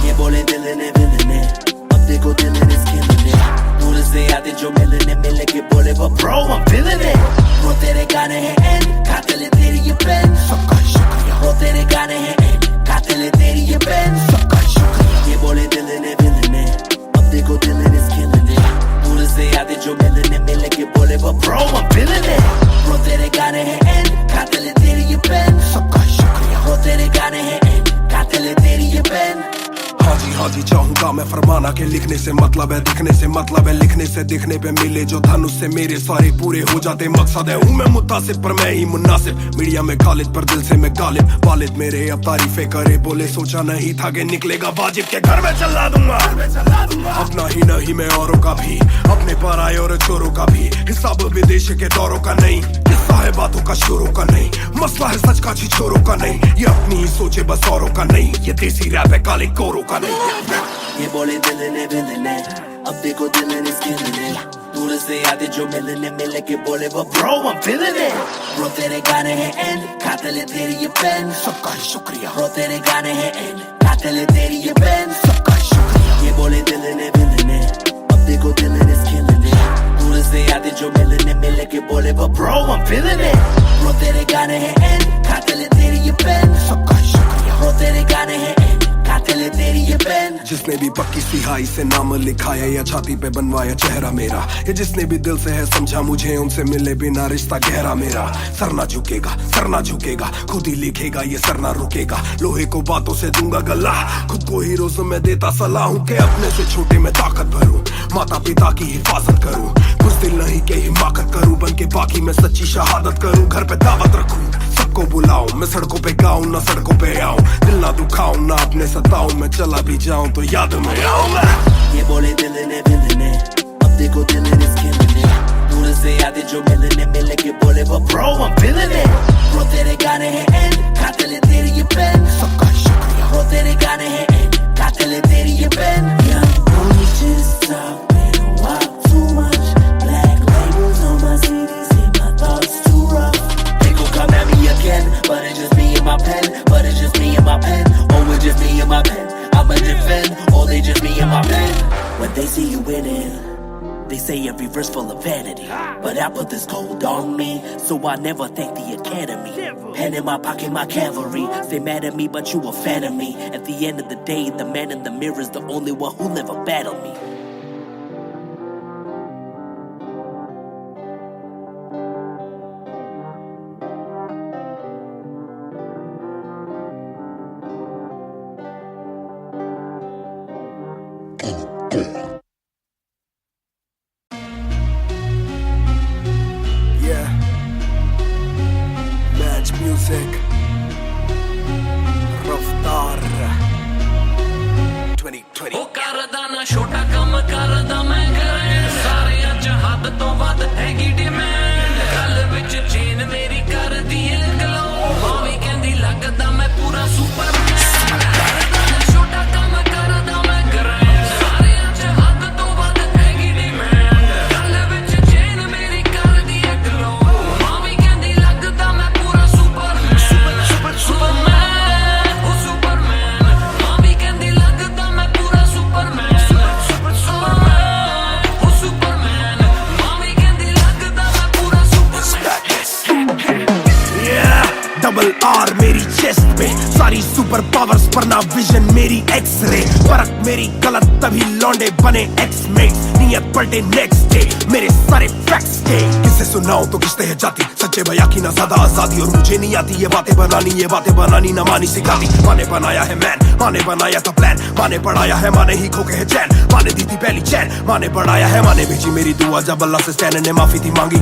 ये बोले दिल ने अब देखो दिल is killing it. दूर से आते जो मिलने के बोले वो bro I'm feeling it. वो तेरे गाने हैं एंड कातिल है तेरी ये पेन, सबका शुक्रिया. वो तेरे गाने हैं एंड कातिल है तेरी ये पेन, सबका शुक्रिया. ये बोले दिल ने अब देखो दिल is killing it. दूर से आते जो मिलने के बोले वो bro I'm feeling it. वो तेरे गाने हैं एंड कातिल है तेरी ये पेन, सबका शुक्रिया. वो तेरे गाने हैं एंड कातिल है तेरी ये पेन. हाँ जी चाहूंगा मैं फरमाना के लिखने से मतलब है दिखने से मतलब है लिखने से दिखने पे मिले जो धनुष से मेरे सारे पूरे हो जाते मकसद है. हूँ मैं मुतासिब पर मैं ही मुनासिब. मीडिया में खालिद पर दिल से मैं गालिब. वालिद मेरे अब तारीफे करे बोले सोचा नहीं था कि निकलेगा वाजिब के घर में चला दूंगा. अपना ही नहीं मैं औरों का भी, अपने पर आए और चोरों का भी. हिसाब विदेश के दौरों का नहीं, किस्सा है बातों का शोरों का नहीं. मसला है सच का छिछोरों का नहीं. ये अपनी ही सोचे बस औरों का नहीं. ये देसी रैप है काले कोरों का नहीं. ये बोले दिल ने अब देखो दिल is killing it. दूर से आते जो मिलने के बोले वो bro I'm feeling it. Bro तेरे गाने हैं एंड कातिल है तेरी ये पेन, सबका शुक्रिया. Bro तेरे गाने हैं एंड कातिल है तेरी ये पेन, सबका शुक्रिया. ये बोले दिल ने अब देखो दिल is killing it. दूर से आते जो मिलने के बोले वो bro I'm feeling it. Bro तेरे गाने हैं एंड कातिल है तेरी ये पेन, सबका शुक्रिया. Bro तेरे गाने हैं एंड कातिल है तेरी ये पेन. जिसने भी पक्की सिहाई से नाम लिखाया या छाती पे बनवाया चेहरा मेरा, ये जिसने भी दिल से है समझा मुझे उनसे मिले बिना रिश्ता गहरा मेरा. सर ना झुकेगा खुद ही लिखेगा ये सर ना रुकेगा. लोहे को बातों से दूंगा गला, खुद को हीरोज में देता सलाह हूँ के अपने से छोटे में ताकत भरूं. माता पिता की हिफाजत करूं, कुछ दिल नहीं के हिमाकत करूं. बन के बाकी मैं सच्ची शहादत करूं. घर पे दावत रखूं, सबको बुलाऊं. मैं सड़कों पे गाऊं ना सड़कों पे आऊं. दिल ना दुखाऊं ना अपने सताऊं. मैं चला भी जाऊं तो याद में आऊं मैं. ये बोले दिल ने अब देखो दिल is killing it. दूर से आते जो मिलने के बोले वो bro I'm feeling it. Bro तेरे गाने हैं एंड कातिल है तेरी ये पेन, सबका शुक्रिया. Bro तेरे गाने हैं एंड कातिल है तेरी ये pen. Young boy just talking a while too much. Black labels on my CDs, see my thoughts too rough. They gon' come at me again, but it's just me and my pen. But it's just me and my pen. Oh it's just me and my pen. I'ma defend, or they just me and my pen. When they see you winning, they say every verse full of vanity. But I put this gold on me, so I never thank the academy. Pen in my pocket, my cavalry. Stay mad at me, but you a fan of me. At the end of the day, the man in the mirror is the only one who never battled me. Yeah, Match Music, Raftar 2020. ਉਹ ਕਰਦਾ ਨਾ ਛੋਟਾ ਕੰਮ ਕਰਦਾ ਮੈਂ ਕਰਾਂ. ਸਾਰਿਆਂ ਚ ਹੱਦ ਤੋਂ ਵੱਧ ਹੈਗੀ ਡਿਮਾਂਡ. ਗੱਲ ਵਿੱਚ ਚੇਨ ਮੇਰੀ ਕਰਦੀ ਏ ਗਲੋ. ਮਾਂ ਵੀ ਕਹਿੰਦੀ ਲੱਗਦਾ ਮੈਂ ਪੂਰਾ ਸੁਪਰਮੈਨ. ਕਰਦਾ ਨਾ ਛੋਟਾ ਕੰਮ ਕਰਦਾ ਮੈਂ ਕਰਾਂ. ਸਾਰਿਆਂ ਚ ਹੱਦ ਤੋਂ ਵੱਧ ਹੈਗੀ ਡਿਮਾਂਡ. ਗੱਲ ਵਿੱਚ ਚੇਨ ਮੇਰੀ ਕਰਦੀ ਏ ਗਲੋ. ਮਾਂ ਵੀ ਕਹਿੰਦੀ ਲੱਗਦਾ ਮੈਂ ਪੂਰਾ ਸੁਪਰਮੈਨ. ਸੁਪਰਮੈਨ ਉਹ ਸੁਪਰਮੈਨ. ਮਾਂ ਵੀ ਕਹਿੰਦੀ ਲੱਗਦਾ ਮੈਂ ਪੂਰਾ ਸੁਪਰਮੈਨ. ਸੁਪਰਮੈਨ ਉਹ ਸੁਪਰਮੈਨ. ਮਾਂ ਵੀ ਕਹਿੰਦੀ ਲੱਗਦਾ ਮੈਂ ਪੂਰਾ ਸੁਪਰਮੈਨ. Yeah, डबल R मेरी चेस्ट पे सारी सुपर पावर्स पर ना विजन मेरी एक्स-रे. फर्क मेरी गलत तभी लौंडे बने एक्स-मेट. नियत पलटे नेक्स्ट डे मेरे सारे फैक्ट्स के. किससे सुनाऊं तो किस्ते है जाती. सच्चे भैया की ना ज्यादा आजादी और मुझे नहीं आती ये बातें बनानी ना मानी सिखाती. माने बनाया है मैन, माने बनाया था प्लान. माने पढ़ाया है माने ही खोके है चैन. माने दी थी पहली चैन, माने बढ़ाया है. माने भेजी मेरी दुआ जब अल्लाह से स्टैन ने माफी थी मांगी.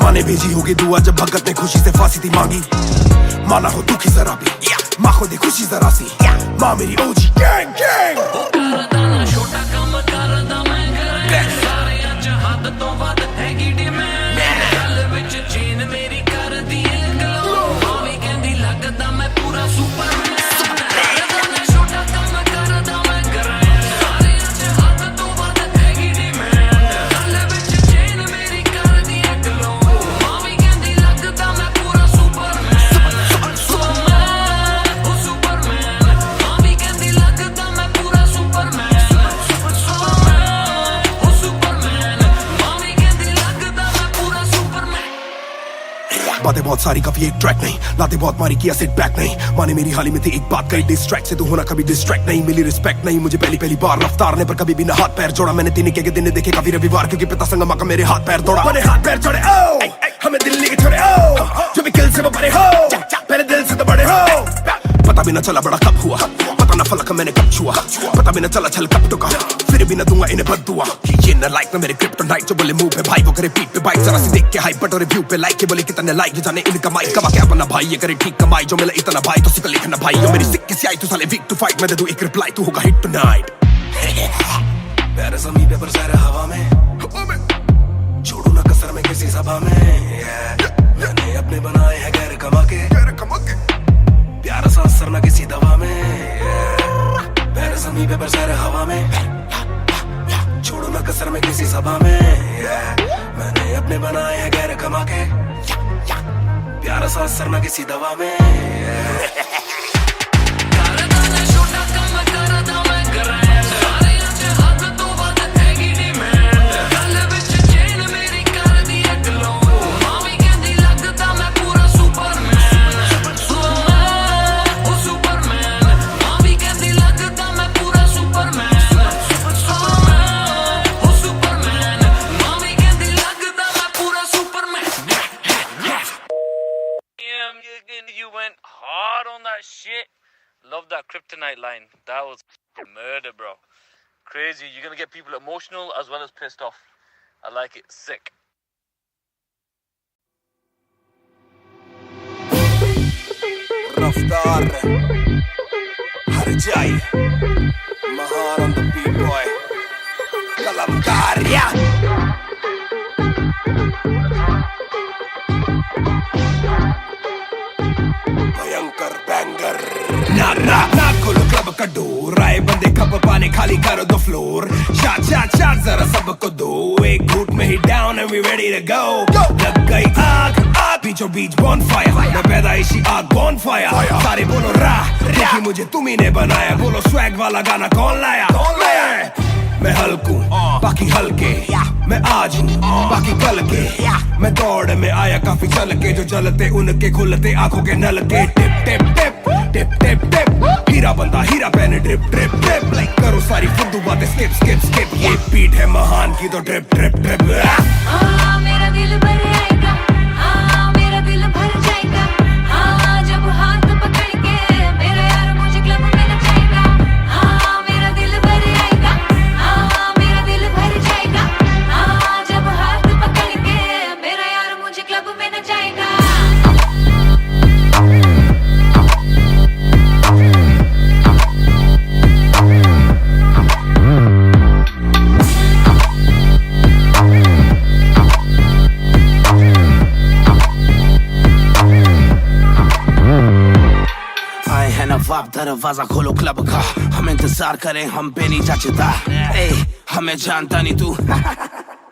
माने भेजी होगी दुआ जब भगत ने खुशी से फांसी थी मांगी. माना हो दुखी जरा भी, माँ को दे खुशी जरा सी. माँ मेरी OG gang gang. ਉਹ ਕਰਦਾ ਨਾ ਛੋਟਾ ਕੰਮ ਕਰਦਾ ਮੈਂ ਕਰਾਂ. ਸਾਰਿਆਂ ਚ ਹੱਦ ਤੋਂ ਵੱਧ ਹੈਗੀ ਡਿਮਾਂਡ. ਗੱਲ ਵਿੱਚ ਚੇਨ ਮੇਰੀ ਕਰਦੀ ਏ ਗਲੋ. ਮਾਂ ਵੀ ਕਹਿੰਦੀ ਲੱਗਦਾ ਮੈਂ ਪੂਰਾ ਸੁਪਰਮੈਨ. ਕਰਦਾ ਨਾ ਛੋਟਾ ਕੰਮ ਕਰਦਾ ਮੈਂ ਕਰਾਂ. ਸਾਰਿਆਂ ਚ ਹੱਦ ਤੋਂ ਵੱਧ ਹੈਗੀ ਡਿਮਾਂਡ. ਗੱਲ ਵਿੱਚ ਚੇਨ ਮੇਰੀ ਕਰਦੀ ਏ ਗਲੋ. ਮਾਂ ਵੀ ਕਹਿੰਦੀ ਲੱਗਦਾ ਮੈਂ ਪੂਰਾ ਸੁਪਰਮੈਨ. ਸੁਪਰਮੈਨ ਉਹ ਸੁਪਰਮੈਨ. ਮਾਂ ਵੀ ਕਹਿੰਦੀ ਲੱਗਦਾ बहुत सारी कभी एक ट्रैक नहीं लाते बहुत मारी किया सिट बैक नहीं माने मेरी हाल ही में थी एक बात कही डिस्ट्रैक्ट से तू होना कभी डिस्ट्रैक्ट नहीं मिली रिस्पेक्ट नहीं मुझे पहली बार रफ्तार ने पर कभी भी ना हाथ पैर जोड़ा मैंने तीन के दिन देखे काफी रविवार क्योंकि पिता संगमा का मेरे हाथ पैर तोड़ा मैंने हाथ पैर जोड़े ओ हमें दिल्ली के छोड़े ओ जो भी किल से वो बड़े हो मेरे दिल से तो बड़े हो पता भी ना चला बड़ा कब हुआ पता ना फलक मैंने कब छुआ पता भी ना चला छल कब टुका फिर भी ना दूंगा इन्हें बददुआ ये ना लाइक ना मेरे क्रिप्टोनाइट जो बोले मुंह पे भाई वो करे पीठ पे बाइक जरा सी देख के हाइप बट और रिव्यू पे लाइक के बोले कितने लाइक ये जाने इनका माइक कमा क्या बना भाई ये करे ठीक कमाई जो मिला इतना भाई तो सिकल लिखना भाई यो मेरी सिक्के से आई तू साले वीक टू फाइट मैं दे दूं एक रिप्लाई तू होगा हिट टुनाइट प्यारे ज़मीं पे बरसा रहा हवा में छोड़ू ना कसर में किसी सभा में मैंने अपने बनाए हैं गैर कमा के प्यारा सा असर ना किसी दवा में पैर ज़मीं पे बरसा रहा हवा में छोड़ो ना कसर में किसी सभा में मैंने अपने बनाए हैं गैर कमा के प्यारा सा असर ना किसी दवा में You went hard on that shit. Love that kryptonite line. That was murder, bro. Crazy. You're gonna get people emotional as well as pissed off. I like it. Sick. Raftar Harjai Mahar on the beat boy Kalamkar yeah भयंकर banger ना खोलो club का door आए बंदे खप पाने खाली करो दो फ्लोर शाट जरा सबको दो एक घूट में ही down and we ready to go लग गई आग बीचों बीच बॉनफायर मैं पैदाइशी आग बॉनफायर सारे बोलो क्योंकि मुझे तुम्ही ने बनाया बोलो स्वैग वाला गाना कौन लाया मैं हल्कू बाकी हल्के मैं आज हूँ बाकी कल के मैं दौड़ में आया काफी चल के जो चलते उनके खुलते आंखों के नल के टिप टिप टिप टिप टिप टिप हीरा बंदा हीरा पहने ड्रिप ड्रिप ड्रिप लाइक करो सारी फुद्दू बातें स्किप स्किप स्किप ये बीट है महान की तो ड्रिप ड्रिप ड्रिप मेरा दिल भर आएगा मेरा दिल भर जाएगा जब हाथ पकड़ के मेरा यार मुझे क्लब में नचाएगा मेरा दिल भर आएगा मेरा दिल भर जाएगा जब हाथ पकड़ के मेरा यार मुझे क्लब में नचाएगा दरवाजा खोलो क्लब का हम इंतजार करें हम पे नहीं जचता हमें जानता नहीं तू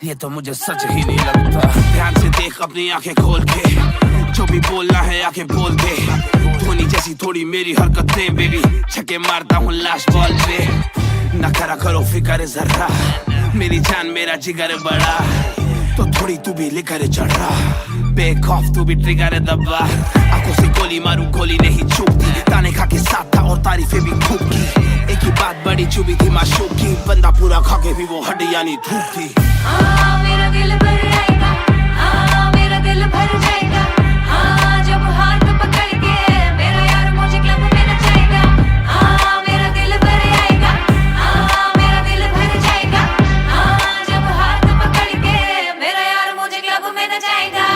ये तो मुझे सच ही नहीं लगता ध्यान से देख अपनी आंखें खोल के जो भी बोलना है आंखें बोल दे धोनी जैसी थोड़ी मेरी हरकतें बेबी छक्के मारता हूँ लास्ट बॉल पे न करा करो फिक्र जरा मेरी जान मेरा जिगर बड़ा तो थोड़ी तू भी लेकर चढ़ रहा बेखौफ तू भी ट्रिगर दबा आंखों से गोली मारू गोली नहीं चूकती ताने खा के साथ था और तारीफें भी खूब की एक ही बात बड़ी चुभी थी माशूक की बंदा पूरा खा के भी वो हड्डियां नहीं धूप थी मेरा दिल भर आएगा मेरा दिल भर जाएगा जब हाथ पकड़ के मेरा यार मुझे क्लब में नचाएगा मेरा दिल भर आएगा मेरा दिल भर जाएगा जब हाथ पकड़ के मेरा यार मुझे क्लब में नचाएगा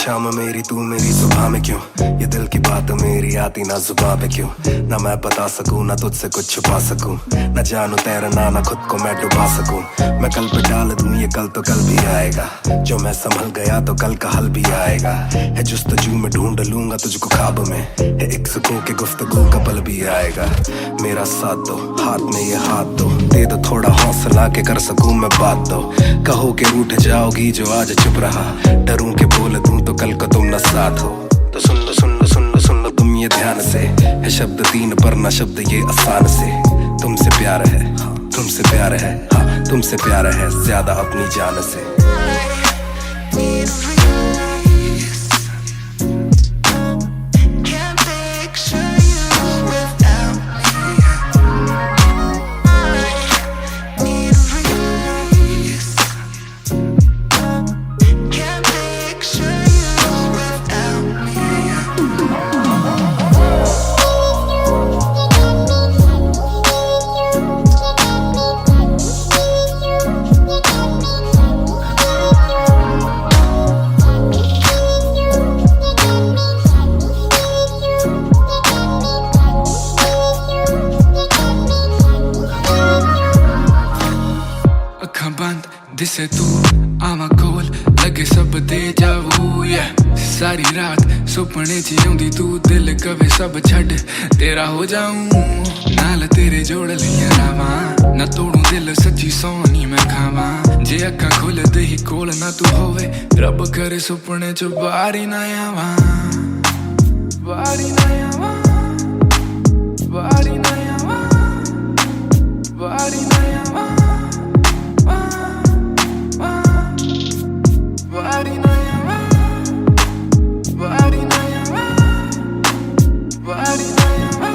शाम मेरी तू मेरी सुबह में क्यों, ये दिल की बात मेरी आती ना जुबान पे क्यों, ना मैं बता सकूं ना तुझसे कुछ छुपा सकूं, न जानू तैरना ना खुद को मैं डुबा सकूं। मैं कल पे डाल दूं ये कल तो कल भी आएगा, जो मैं संभल गया तो कल का हल भी आएगा। है जुस्तजू में ढूंढ लूंगा तुझको ख्वाब में, है एक सुकून के गुफ्तगू का पल भी आएगा। मेरा साथ दो, हाथ में ये हाथ दो, दे दो थोड़ा हौसला के कर सकूं मैं बात दो। कहो के रूठ जाओगी जो आज चुप रहा, डरूं के बोल दूं तो कल को तुम न साथ हो। तो सुन लो सुन लो सुन लो सुन लो तुम ये ध्यान से, है शब्द तीन पर ना शब्द ये आसान से। तुमसे प्यार है, हाँ तुमसे प्यार है, हाँ तुमसे प्यार है ज्यादा अपनी जान से। दिसे तू आवा कोल लगे सब दे जाऊ, सारी रात सुपने च आउंदी तू, दिल कवे सब छड़ तेरा हो जाऊं। नाल तेरे जोड़ लिया रावा, ना तोड़ू दिल सच्ची सोनी मैं खावा। जे अक्खां खुलदे ही कोल ना तू होवे, रब करे सुपने च बारी ना आवा, बारी ना आवा, बारी ना आवा, बारी ना आवा, बारी ना आवा, बारी ना आवा, बारी ना आवा।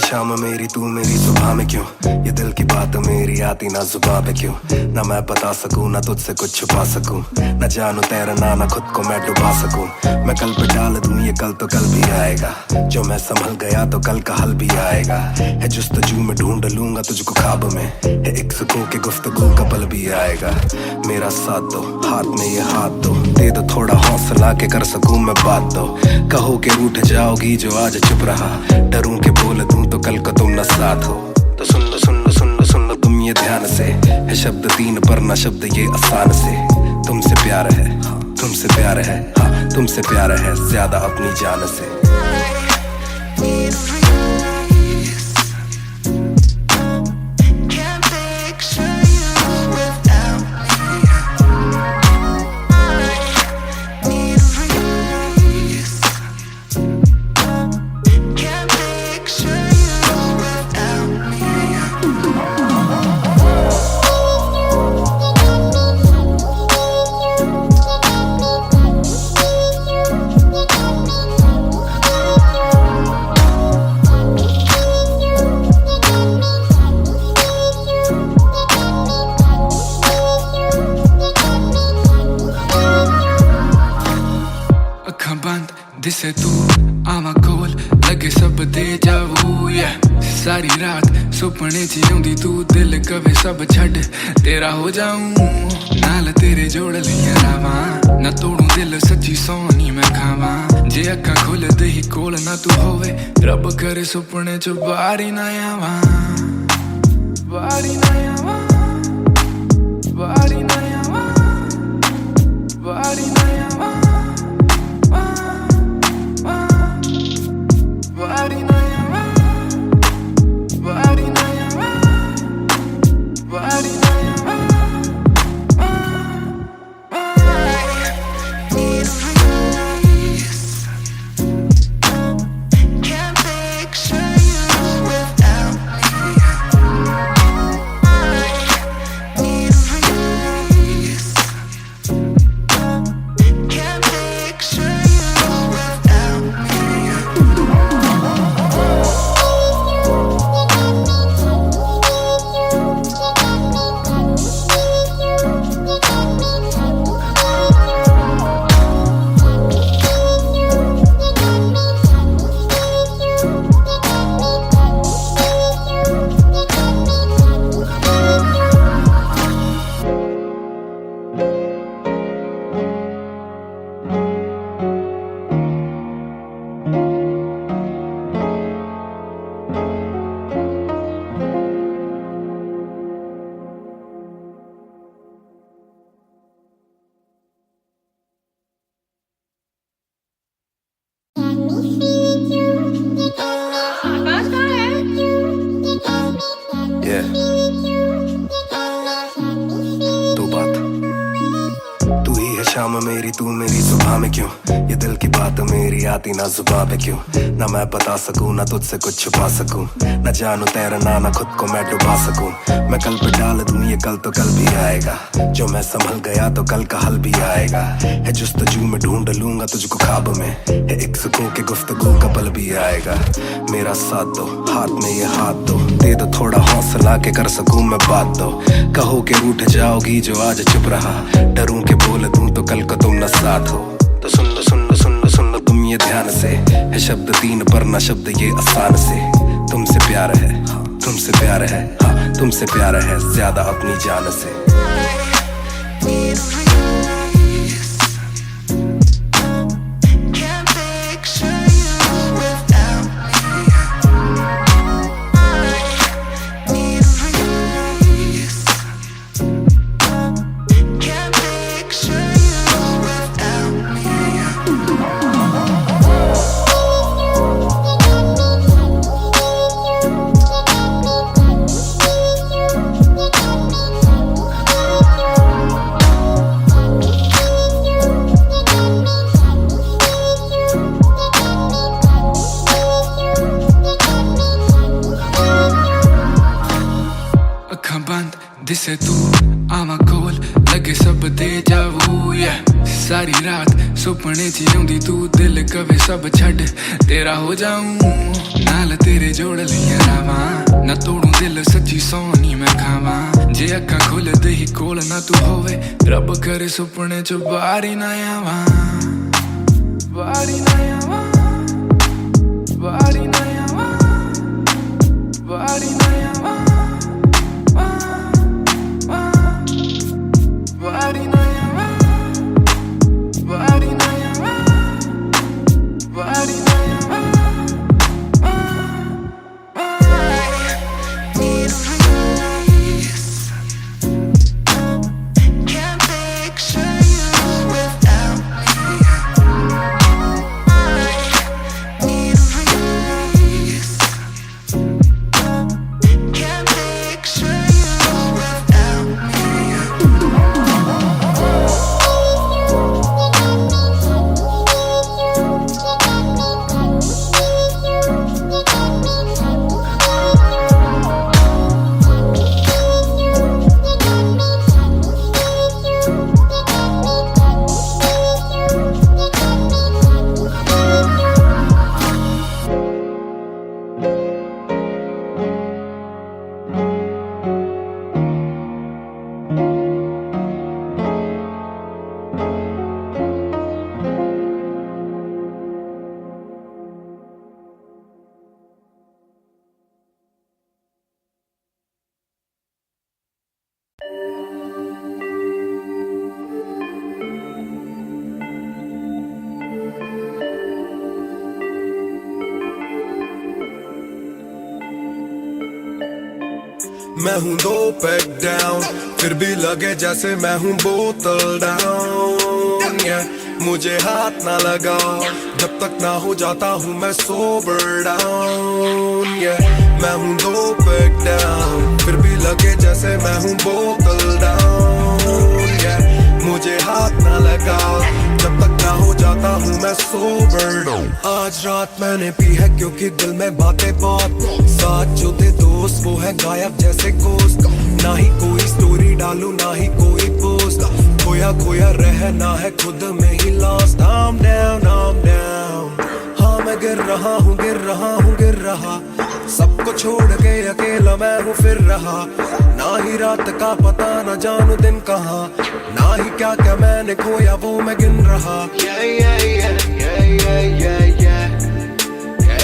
शाम मेरी तू मेरी सुबह में क्यों, ये दिल की बात मेरी आती ना जुबान पे क्यों, ना मैं बता सकूं ना तुझसे कुछ छुपा सकूं, न जानू तैरना ना खुद को मैं डुबा सकूं। मैं कल पे डाल दूं ये कल तो कल भी आएगा, जो मैं संभल गया तो कल का हल भी आएगा। है जुस्तजू में ढूंढ लूंगा तुझको ख्वाब में, है एक सुकून के गुफ्तगू का पल भी आएगा। मेरा साथ दो, हाथ में ये हाथ दो, दे दो थोड़ा हौसला के कर सकूं मैं बात दो। कहो के रूठ जाओगी जो आज चुप रहा, डरूं के बोल दूं तो कल को तुम न साथ हो। तो सुन लो सुन लो सुन लो सुन लो तुम ये ध्यान से, है शब्द तीन पर ना शब्द ये आसान से। तुमसे प्यार है, हाँ तुमसे प्यार है, हाँ तुमसे प्यार है ज्यादा अपनी जान से। ਅੱਖਾਂ ਬੰਦ ਦਿਸੇ ਤੂੰ ਆਵਾਂ ਕੋਲ ਲੱਗੇ ਸਭ ਦੇ ਜਾਵੂ ਸਾਰੀ ਰਾਤ ਸੁਪਨੇ ਚ ਆਉਂਦੀ ਤੂੰ ਦਿਲ ਕਵੇ ਸਭ ਛੱਡ ਤੇਰਾ ਹੋ ਜਾਊਂ ਨਾਲ ਤੇਰੇ ਜੋੜ ਲਈਆਂ ਰਾਵਾਂ ਨਾ ਤੋੜੂ ਦਿਲ ਸੱਚੀ ਸੋਹਣੀ ਮੈਂ ਖਾਵਾਂ ਜੇ ਅੱਖਾਂ ਖੁੱਲਦੇ ਹੀ ਕੋਲ ਨਾ ਤੂੰ ਹੋਵੇ ਰੱਬ ਕਰੇ ਸੁਪਨੇ ਚ ਬਾਹਰ ਹੀ ਨਾ ਆਵਾਂ ਬਾਹਰ ਹੀ ਨਾ ਆਵਾਂ ਬਾਹਰ ਹੀ ਨਾ ਆਵਾਂ ਬਾਹਰ ਹੀ ਨਾ ਆਵਾਂ Body na yawa, body na yawa, body na yawa. Need a release. Can't picture you without me. Need a release. Can't picture you without me. शाम मेरी तू मेरी सुबह में क्यों ये दिल की बात मेरी आती ना जुबां पे क्यों ना मैं बता सकूं ना तुझसे कुछ छुपा सकूं ना जानू तैरना ना खुद को मैं डुबा सकूं मैं कल पे डाल दूं ये कल तो कल भी आएगा जो मैं संभल गया तो कल का हल भी आएगा है जुस्तजू में ढूंढ लूंगा तुझको ख्वाब में है एक सुकून के गुफ्तगू का पल भी आएगा मेरा साथ दो हाथ में ये हाथ दो दे दो थोड़ा हौसला के कर सकूं मैं बात दो कहो के रूठ जाओगी जो आज चुप रहा डरूं के बोल दूं तो कल को तुम न साथ हो तो सुन लो सुन लो सुन लो सुन लो तुम ये ध्यान से है शब्द तीन पर ना शब्द ये आसान से तुमसे प्यार है तुमसे प्यार है हाँ तुमसे प्यार है ज्यादा अपनी जान से दिसे तू आवां कोल लगे सब दे जावू सारी रात सुपने च आउंदी तू दिल कवे सब छड्ड तेरा हो जाऊं नाल तेरे जोड़ लईयां रावां ना तोड़ू दिल सच्ची सोहनी मैं खावां जे अक्खां खुलदे ही कोल ना तू होवे रब करे सुपने च बाहर ही ना आवां बाहर ही ना आवां बाहर ही ना आवां बाहर ही ना आवां Body na yawa, body na yawa, body na yawa. Need a release. Can't picture you without me. Need a release. Can't मैं हूँ 2 पैक डाउन, फिर भी लगे जैसे मैं हूँ बोतल डाउन। मुझे हाथ ना लगाओ जब तक ना हो जाता हूँ मैं सोबर डाउन। मैं हूँ 2 पैक डाउन, फिर भी लगे जैसे मैं हूँ बोतल डाउन। मुझे हाथ ना लगाओ जब तक ना हो जाता हूँ मैं सोबर डाउन। आज रात मैंने पी है क्योंकि दिल में बातें बहुत, साथ जो थे दोस्त वो है गायब जैसे गोश्त। ना ही कोई स्टोरी डालूं ना ही कोई पोस्ट, खोया खोया रहना है खुद में he lost. I'm down, I'm down। हाँ मैं गिर रहा हूँ गिर रहा हूँ गिर रहा, सबको छोड़ के अकेला मैं हूँ फिर रहा। ना ही रात का पता न जानू दिन कहाँ, ना ही क्या क्या मैंने खोया वो मैं गिन रहा। Yeah, yeah, yeah, yeah, yeah, yeah, yeah,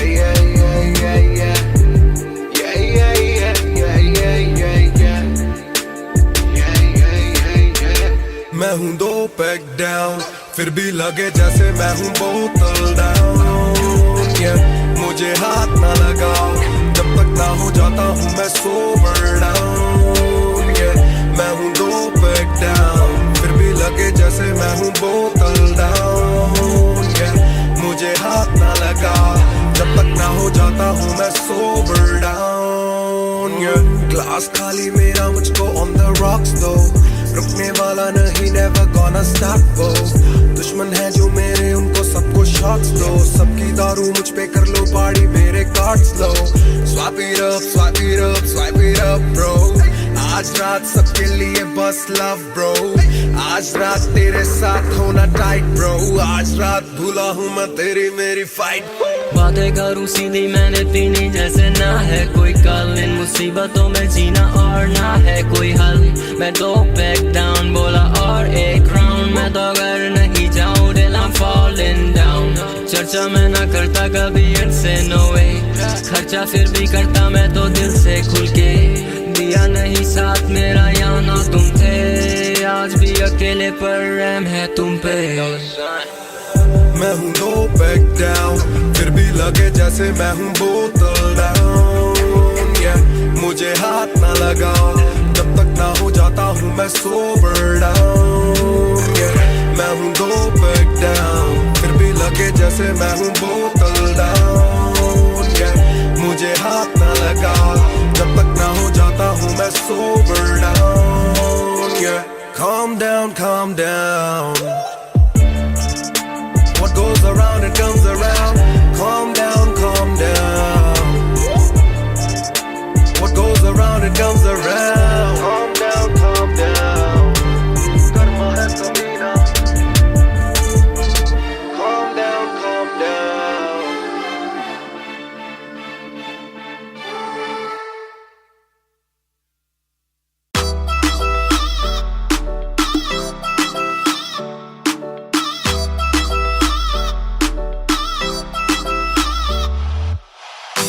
yeah, yeah, yeah, yeah, yeah, yeah, yeah, yeah, yeah, yeah, yeah। मैं हूँ 2 पैक डाउन, फिर भी लगे जैसे मैं हूँ बोतल डाउन। मुझे हाथ ना लगाओ जब तक ना हो जाता हूँ मैं सोबर डाउन। मैं हूँ 2 पैक डाउन, फिर भी लगे जैसे मैं हूँ बोतल डाउन। मुझे हाथ ना लगाओ जब तक ना हो जाता हूँ मैं सोबर डाउन। ग्लास खाली मेरा मुझको ऑन द रॉक्स दो, रुकने वाला नहीं never gonna stop वो। दुश्मन है जो मेरे उनको सबको शॉट्स दो, सबकी दारू मुझ पे कर लो पार्टी मेरे cards low. Swipe it up, swipe it up, swipe it up bro। आज रात सबके लिए बस लव ब्रो, आज रात तेरे साथ होना टाइट ब्रो। आज रात भूला हूँ मैं तेरी मेरी फाइट। बातें करूँ सीधी मैंने पीनी जैसे ना है कोई कल, इन मुसीबतों में जीना और ना है कोई हल। मैं 2 पैक डाउन बोला और एक राउंड, मैं तो अगर नहीं जाऊँ दिल I'm falling down। चर्चा मैं ना करता कभी इनसे नो वे, खर्चा फिर भी करता मैं तो दिल से खुल के। दिया नहीं साथ मेरा या ना तुम थे, आज भी अकेले पर रहम है तुम पे। मैं हूँ 2 पैक डाउन, फिर भी लगे जैसे मैं हूँ बोतल डाउन। मुझे हाथ ना लगाओ जब तक ना हो जाता हूँ मैं सोबर डाउन। मैं हूँ 2 पैक डाउन, फिर भी लगे जैसे मैं हूँ बोतल डाउन। मुझे हाथ ना लगाओ जब तक ना हो जाता हूँ मैं sober down. Calm down, calm down। What goes around it comes around। Calm down, calm down। What goes around it comes around। Calm down, calm down। कर्मा है कमीना। Calm down, calm down।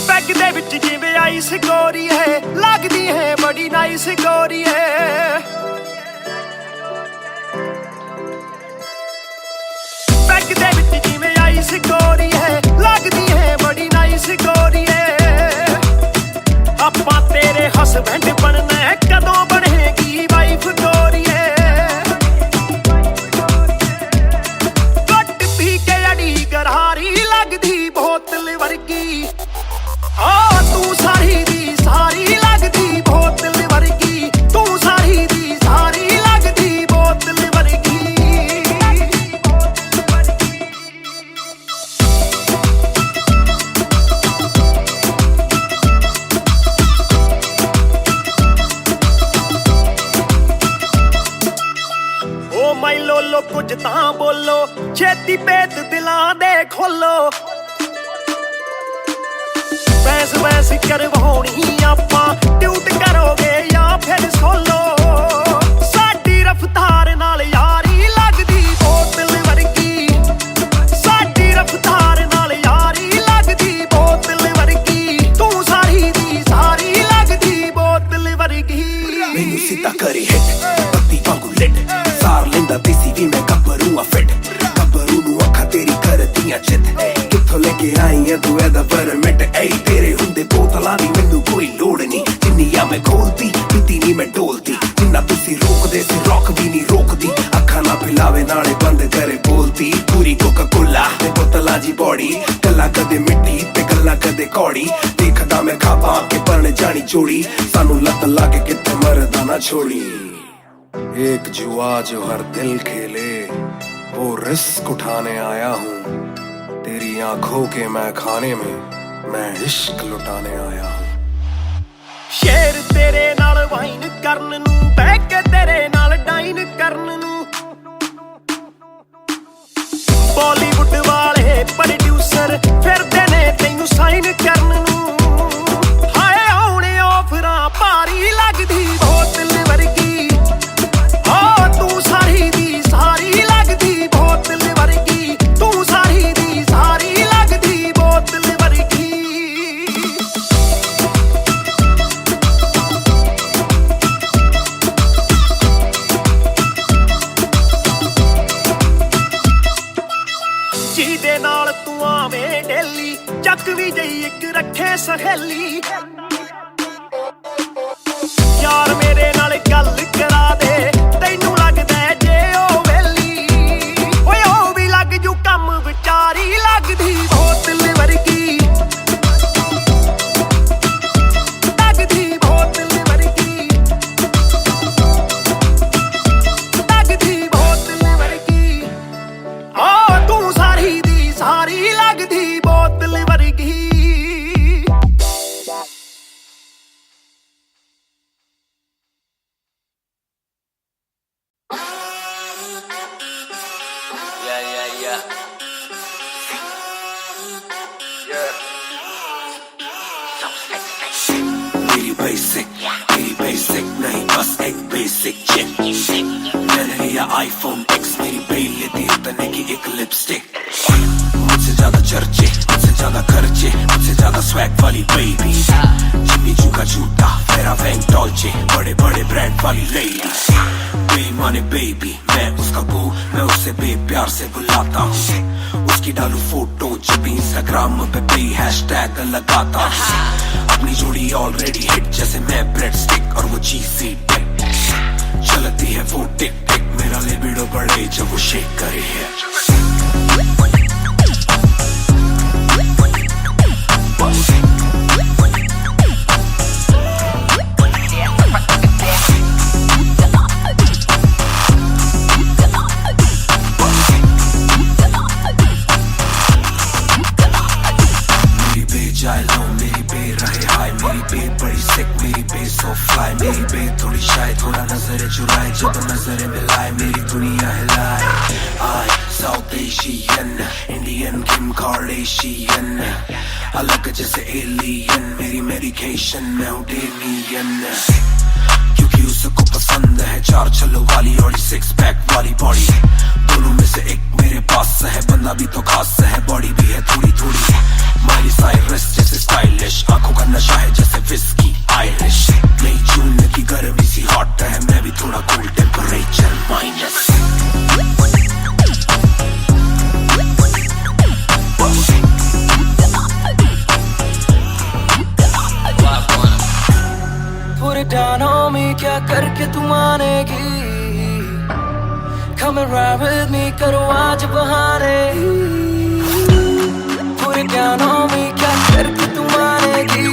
Bag दे विच जिवें ice गोरी है, लगदी है बड़ी नाइस गोरी है। बैग दे विच जिवें आइस गोरी है, लगदी है बड़ी नाइस गोरी है। अप्पां तेरे हस्बैंड बनना है, कदों बनेगी वाइफ गोरी है। घट पी के अड़ी गरारी लगदी बोतल वर्गी, तू सारी दी सारी लगदी बोतल वर्गी, तू सारी दी सारी लगदी बोतल वर्गी। ओ माई लोलो कुछ तां बोलो, छेती पेत दिलां दे खोलो। बहस बहस करवाउणी आपां, ट्यूट करोगे या फिर सोलो। साडी रफ्तार नाल यारी लगदी बोतल वर्गी, साडी रफ्तार नाल यारी लगदी बोतल वर्गी, तू सारी दी सारी लगदी बोतल वर्गी। मैनू सीधा करी हिट पत्ती वांगू लिट, सार लेंदा देसी भी मैं गब्बरू आ फिट। गब्बरू नू अखां तेरी करदियां चित, कित्थों लेके आई है तू एदा परमिट। ऐ तेरे हुंदे बोतलां दी मैनू कोई लोड़ नहीं, जिन्नी आ भावे खोलती पीती नहीं मैं डोलती जिन्ना तुसी रोकदे सी रॉक भी नहीं रोकदी अखा ना पिलावे नाले बंद करे बोलती पूरी कोका कोला ते बोतला जी बॉडी गल्ला कदे मिट्टी ते गल्ला कदे कौड़ी देखदा मैं खाबा के परने जानी जोड़ी सानू लत लागे किते मरदा ना छोड़ी एक जुआ जो हर दिल खेले वो रिस्क उठाने आया हूँ तेरी आंखों के मैं खाने में मैं इश्क लुटाने आया हूँ शेर तेरे नाल वाइन करन नू बह के तेरे नाल डाइन करन नू बॉलीवुड वाले प्रोड्यूसर फिरदे ने तैनू साइन करन नू हाय आउणे ऑफरां भारी लगदी बोतल वर्गी ओ तू सारी दी सारी लगदी बोतल वर्गी तू सारी दी सारी लगदी बोतल वर्गी ਜਿਹਦੇ ਨਾਲ ਤੂੰ ਆਵੇਂ ਡੇਲੀ ਚੱਕ ਵੀ ਜਈ ਇੱਕ ਰੱਖੇ ਸਹੇਲੀ ਯਾਰ ਮੇਰੇ ਨਾਲ ਗੱਲ ਕਰਾ ਦੇ ਤੈਨੂੰ ਲੱਗਦਾ ਜੇ ਉਹ ਵੇਲੀ ਓਏ ਉਹ ਵੀ ਲੱਗ ਜੂ ਕੰਮ ਵਿਚਾਰੀ ਲੱਗਦੀ ਬੋਤਲ ਵਰਗੀ ਲੱਗਦੀ ਬੋਤਲ ਵਰਗੀ ਲੱਗਦੀ ਬੋਤਲ ਵਰਗੀ ਓ ਤੂੰ ਸਾਰੀ ਦੀ ਸਾਰੀ ਲੱਗਦੀ ਬੋਤਲ ਵਰਗੀ मेरी बेसिक नहीं बस एक बेसिक चिप मैंने लिया आईफोन X मेरी बेल लेती इतने की एक लिपस्टिक मुझसे ज्यादा चर्चे मुझसे ज्यादा खर्चे मुझसे ज्यादा स्वैग वाली बेबी जिम्मी चू का जूता फेरा वैंग डॉल्चे बड़े बड़े ब्रांड वाली लेडी बेईमाने बेबी मैं उसका बू मैं उसे बेप्यार से बुलाता हूँ उसकी डालू फोटो जब इंस्टाग्राम पे बे हैशटैग लगाता हूँ अपनी जोड़ी ऑलरेडी हिट जैसे मैं ब्रेड स्टिक और वो चीज़ी टिक चलती है वो टिक टिक मेरा लिबिडो बढ़े जब वो शेक करे है जाए लो मेरी बे रहे हाय मेरी बे बड़ी सिक मेरी बे सो फ्लाई मेरी बे थोड़ी शाय थोड़ा नजरे चुराए जब नजरे मिलाए मेरी दुनिया हिलाए आई साउथ एशियन इंडियन किम कार्डेशियन अलग जैसे एलियन मेरी मेडिकेशन मैं हूँ डेलियन क्योंकि उसको पसंद है चार छल्लों वाली और 6 पैक वाली बॉडी दोनों में से एक मेरे पास है बंदा भी तो खास है बॉडी भी है थोड़ी थोड़ी माइली साइरस जैसे स्टाइलिश आंखों का नशा है जैसे विस्की आयरिश नई जून की गर्मी सी हॉट है मैं भी थोड़ा cool temperature minus Put it down on me क्या करके तू मानेगी Come and ride with me करो आज बहाने Put it down on me क्या करके तू मानेगी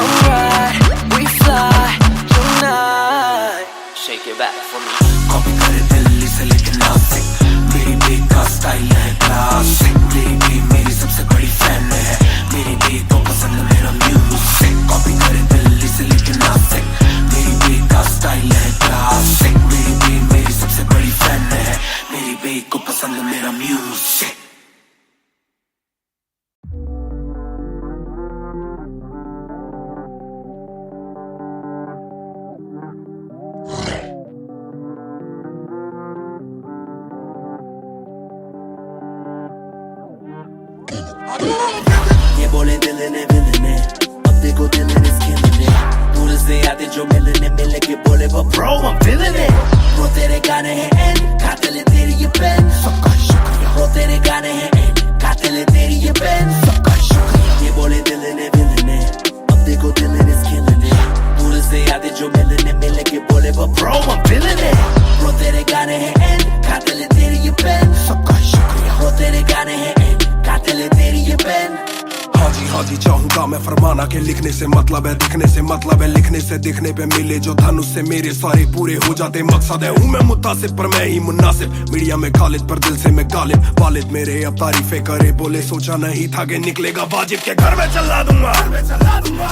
Alright we fly tonight Shake it back for me copy करे दिल्ली से लेके नासिक मेरी बे का स्टाइल है क्लासिक मेरी बे मेरी सबसे बड़ी फैन है मेरी बे को पसंद मेरा म्यूजिक कॉपी करे दिल्ली से लेके नासिक मेरी बे का स्टाइल है क्लासिक मेरी बे मेरी सबसे बड़ी फैन है मेरी बे को पसंद मेरा म्यूजिक ये बोले दिल ने अब देखो दिल ने killing it दूर से आते जो मिलने के बोले वो bro I'm feeling it bro तेरे गाने हैं एंड खाते ले तेरी ये पेन सबका शुक्रिया bro तेरे गाने हैं एंड खाते ले तेरी ये पेन सबका शुक्रिया ये बोले दिल ने अब देखो दिल ने killing it दूर से माना के लिखने से मतलब है दिखने से मतलब है लिखने से दिखने पे मिले जो धनुष से मेरे सारे पूरे हो जाते मकसद है हूँ मैं मुतासिब पर मैं ही मुनासिब मीडिया में खालिद पर दिल से मैं गालिब वालिद मेरे अब तारीफे करे बोले सोचा नहीं था कि निकलेगा वाजिब के घर में चला दूंगा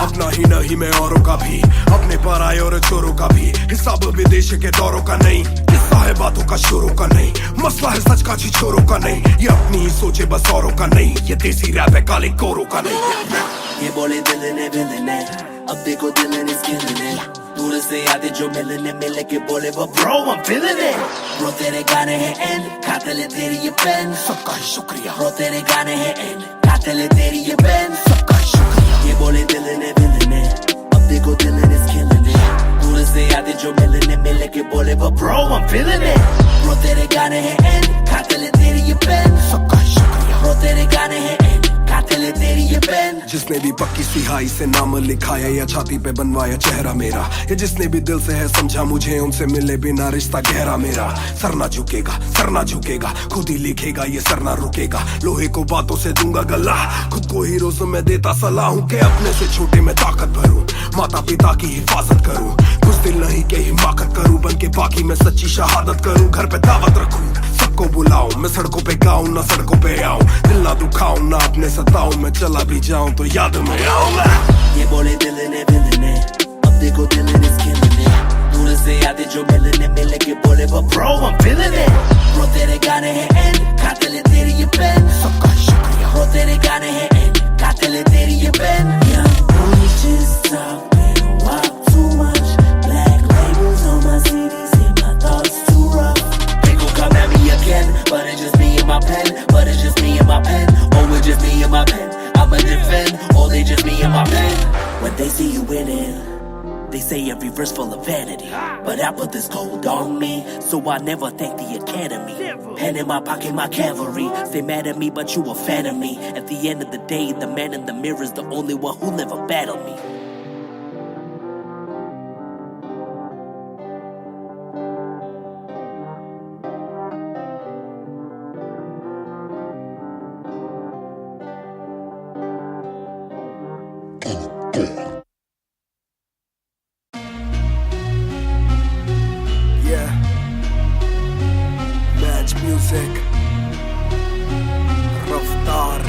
अपना ही नहीं मैं औरों का भी अपने पर आए और चोरों का भी हिसाब विदेश के दौरों का नहीं किस्सा है बातों का शोरों का नहीं मसला है सच का छिछोरों का नहीं ये अपनी ही सोचे बस औरों का नहीं ये देसी रैप है काले कोरों का नहीं ये बोले दिल ने अब देखो दिल ने स्किन दूर से आते जो मिलने मिल के बोले वो bro I'm feeling it bro तेरे गाने हैं एंड खाते ले तेरी ये पेन सबका ही शुक्रिया ब्रो तेरे गाने हैं एंड खाते ले तेरी ये पेन सबका ही शुक्रिया ये बोले दिल ने अब देखो दिल ने स्किन दूर से आते जो मिलने मिल के बोले वो bro I'm feeling it bro तेरे गाने हैं एंड खाते ले तेरी ये पेन सबका ही शुक्रिया ब्रो तेरे गाने हैं एंड खाते ले तेरी ये पेन जिसने भी पक्की सिहाई से नाम लिखाया या छाती पे बनवाया चेहरा मेरा या जिसने भी दिल से है समझा मुझे उनसे मिले बिना रिश्ता गहरा मेरा सर ना झुकेगा खुद ही लिखेगा ये सर ना रुकेगा लोहे को बातों से दूंगा गला खुद को ही रोज मैं देता सलाह हूँ कि अपने से छोटे में ताकत भरूं माता पिता की हिफाजत करूं कुछ दिल नहीं के हिमाकत करूं बन के बाकी मैं सच्ची शहादत करूं घर पे दावत रखूं सबको बुलाऊं मैं सड़कों पे गाऊं ना सड़कों पे आऊं दिल ना दुखाऊं ना अपने सताऊं मैं चला भी जाऊं तो याद में आऊंगा ये बोले दिल ने अब देखो दिल ने स्किन दूर से आते जो मिलने मिल के बोले वो bro I'm feeling it bro तेरे गाने हैं एंड खाते ले तेरी ये पेन सबका ही शुक्रिया ब्रो तेरे गाने हैं एंड खाते ले तेरी ये pen Young boy just talking wild too much black labels on my CDs and my thoughts too rough they gon' come at me again but it's just me and my pen but it's just me and my pen oh it's just me and my pen I'ma defend oh they just me and my pen when they see you winning they say every verse full of vanity but I put this code on me so I never thank the academy pen in my pocket my cavalry stay mad at me but you a fan of me at the end of the day the man in the mirror is the only one who never battled me Music Raftar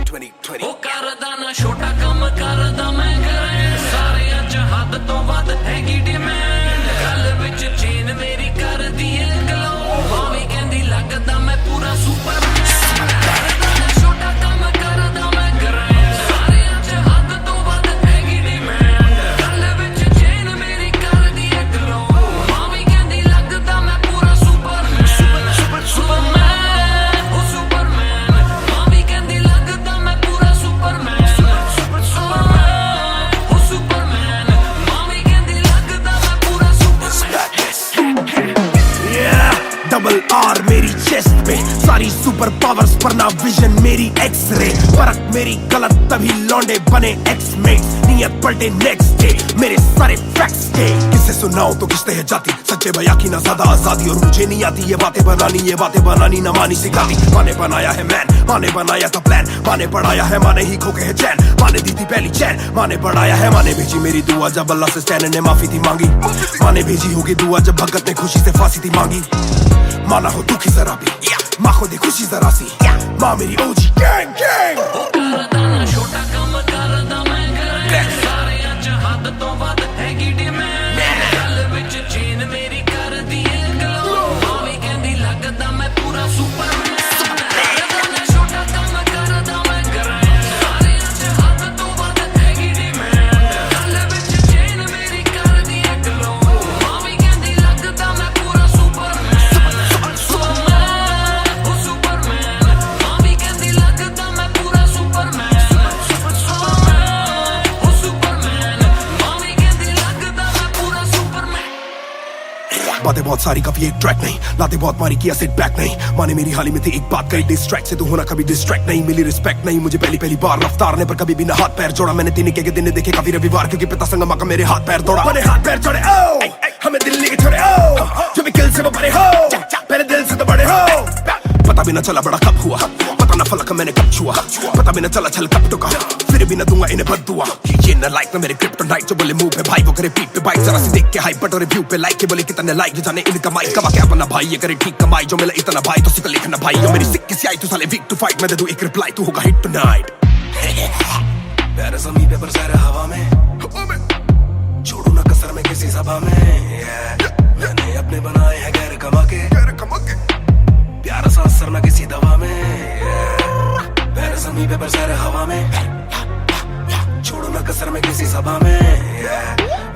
2020 ਉਹ ਕਰਦਾ ਨਾ ਛੋਟਾ ਕੰਮ ਕਰਦਾ ਮੈਂ ਕਰਾਂ ਸਾਰੇ ਅੱਜ ਹੱਦ ਤੋਂ ਵੱਧ ਹੈਗੀ ਡਿਮਾਂਡ ਗੱਲ ਵਿੱਚ ਚੇਨ ਮੇਰੀ ਕਰਦੀ ਏ ਗਲੋ ਭਾਵੇਂ ਕਹਿੰਦੀ ਲੱਗਦਾ ਮੈਂ ਪੂਰਾ ਸੁਪਰਮੈਨ ਕਰਦਾ ਨਾ ਛੋਟਾ ਕੰਮ ਕਰਦਾ ਮੈਂ ਕਰਾਂ ਸਾਰੇ ਅੱਜ ਹੱਦ ਤੋਂ ਵੱਧ ਹੈਗੀ ਡਿਮਾਂਡ ਗੱਲ ਵਿੱਚ ਚੇਨ ਮੇਰੀ ਕਰਦੀ ਏ ਗਲੋ ਭਾਵੇਂ ਕਹਿੰਦੀ ਲੱਗਦਾ ਮੈਂ ਪੂਰਾ ਸੁਪਰਮੈਨ ਉਹ ਸੁਪਰਮੈਨ ਭਾਵੇਂ ਕਹਿੰਦੀ ਲੱਗਦਾ ਮੈਂ ਪੂਰਾ ਸੁਪਰਮੈਨ ਉਹ ਸੁਪਰਮੈਨ ਭਾਵੇਂ ਕਹਿੰਦੀ ਲੱਗਦਾ ਮੈਂ ਪੂਰਾ ਸੁਪਰਮੈਨ डबल आर मेरी चेस्ट पे सारी सुपर पावर्स पर ना विजन मेरी एक्स-रे परख मेरी गलत तभी लौंडे बने एक्स-मेट नियत पलटे नेक्स्ट डे मेरे सारे फैक्ट्स के किससे सुनाऊं तो किसते है जाती सच्चे बया की ना ज्यादा आजादी और मुझे नहीं आती ये बातें बनानी ना मानी सिखाती माने बनाया है मैन माने बनाया था प्लान माने पढ़ाया है माने ही खोके है चैन माने दी थी पहली चैन माने पढ़ाया है माने भेजी मेरी दुआ जब अल्लाह से स्टैन ने माफी थी मांगी माने भेजी होगी दुआ जब भगत ने खुशी से फांसी थी मांगी माना हो दुखी जरा भी माँ को दे खुशी जरा सी माँ मेरी ओजी गैंग गैंग ਕਰਦਾ ਨਾ ਛੋਟਾ ਕੰਮ ਕਰਦਾ ਮੈਂ ਕਰਾਂ ਸਾਰੇ ਅੱਜ ਹੱਦ ਤੋਂ ਵੱਧ ਹੈਗੀ ਡਿਮਾਂਡ ਗੱਲ ਵਿੱਚ ਚੇਨ ਮੇਰੀ ਕਰਦੀ ਏ ਗਲੋ ਭਾਵੇਂ ਕਹਿੰਦੀ ਲੱਗਦਾ ਮੈਂ ਪੂਰਾ ਸੁਪਰਮੈਨ ਕਰਦਾ ਨਾ ਛੋਟਾ ਕੰਮ ਕਰਦਾ ਮੈਂ ਕਰਾਂ ਸਾਰੇ ਅੱਜ ਹੱਦ ਤੋਂ ਵੱਧ ਹੈਗੀ ਡਿਮਾਂਡ ਗੱਲ ਵਿੱਚ ਚੇਨ ਮੇਰੀ ਕਰਦੀ ਏ ਗਲੋ ਭਾਵੇਂ ਕਹਿੰਦੀ ਲੱਗਦਾ ਮੈਂ ਪੂਰਾ ਸੁਪਰਮੈਨ ਉਹ ਸੁਪਰਮੈਨ ਭਾਵੇਂ ਕਹਿੰਦੀ ਲੱਗਦਾ ਮੈਂ ਪੂਰਾ ਸੁਪਰਮੈਨ ਉਹ ਸੁਪਰਮੈਨ ਭਾਵੇਂ ਕਹਿੰਦੀ ਲੱਗਦਾ ਮੈਂ ਪੂਰਾ ਸੁਪਰਮੈਨ बातें बहुत सारी कभी एक ट्रैक नहीं लाते बहुत मारी किया सिट बैक नहीं माने मेरी हाल ही में थी एक बात कही डिस्ट्रैक्ट से तो होना कभी डिस्ट्रैक्ट नहीं मिली रिस्पेक्ट नहीं मुझे पहली बार रफ्तार ने पर कभी भी ना हाथ पैर जोड़ा मैंने तीन के दिन देखे काफी रविवार क्योंकि पिता संगमा का मेरे हाथ पैर दौड़ा मैंने हाथ पैर जोड़े ओ हमें दिल्ली के छोड़े ओ जो भी किल से वो बड़े हो पहले दिल से तो बड़े हो पता भी ना चला बड़ा कब हुआ पता ना फलक मैंने कब छुआ, पता भी न चला छल कब टुका, फिर भी न दूंगा इन्हें बद्दुआ। ये न लाइक ना मेरे क्रिप्टोनाइट, जो बोले मुंह पे भाई वो करे पीठ पे बाइक, जरा सी देख के हाइप बट और रिव्यू पे लाइक के बोले कितने लाइक, ये जाने इनका माइक कमा क्या बना भाई, ये करे ठीक कमाई, जो मिला इतना भाई तो सिक्का लिखना भाई, जो मेरी सिक्की से आई तू साले वीक टू फाइट, मैं दे दूं एक रिप्लाई तू होगा हिट टुनाइट। प्यारे ज़मीं पे बरसा रहा हवा में, छोड़ू ना कसर में किसी सभा में, मैंने अपने बनाए हैं गैर कमा के, प्यारा सा असर ना किसी दवा में, प्यारे ज़मीं पे बरसा रहा हवा में, छोड़ू ना कसर में किसी सभा में,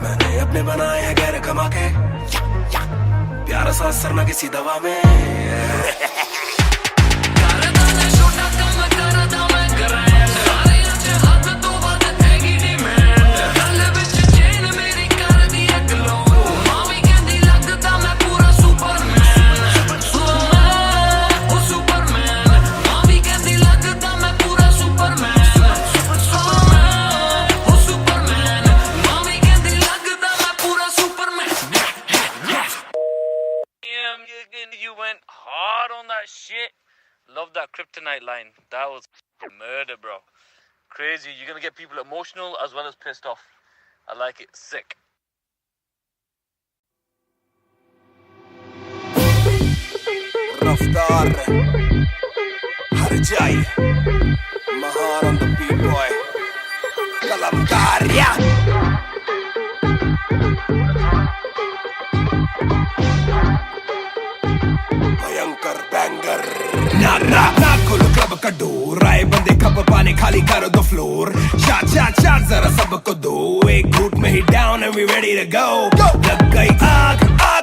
मैंने अपने बनाए हैं गैर कमा के, प्यारा सा असर ना किसी दवा में। You went hard on that shit. Love that kryptonite line. That was murder, bro. Crazy. You're gonna get people emotional as well as pissed off. I like it. Sick. रफ्तार हर जाई, Mahar on the beat boy, कलमकार या भयंकर banger. ना खोलो club का door, आए बंदे कब पाने खाली करो दो फ्लोर, चार जरा सबको दो, एक घूट में ही down and we ready to go. लग गई आग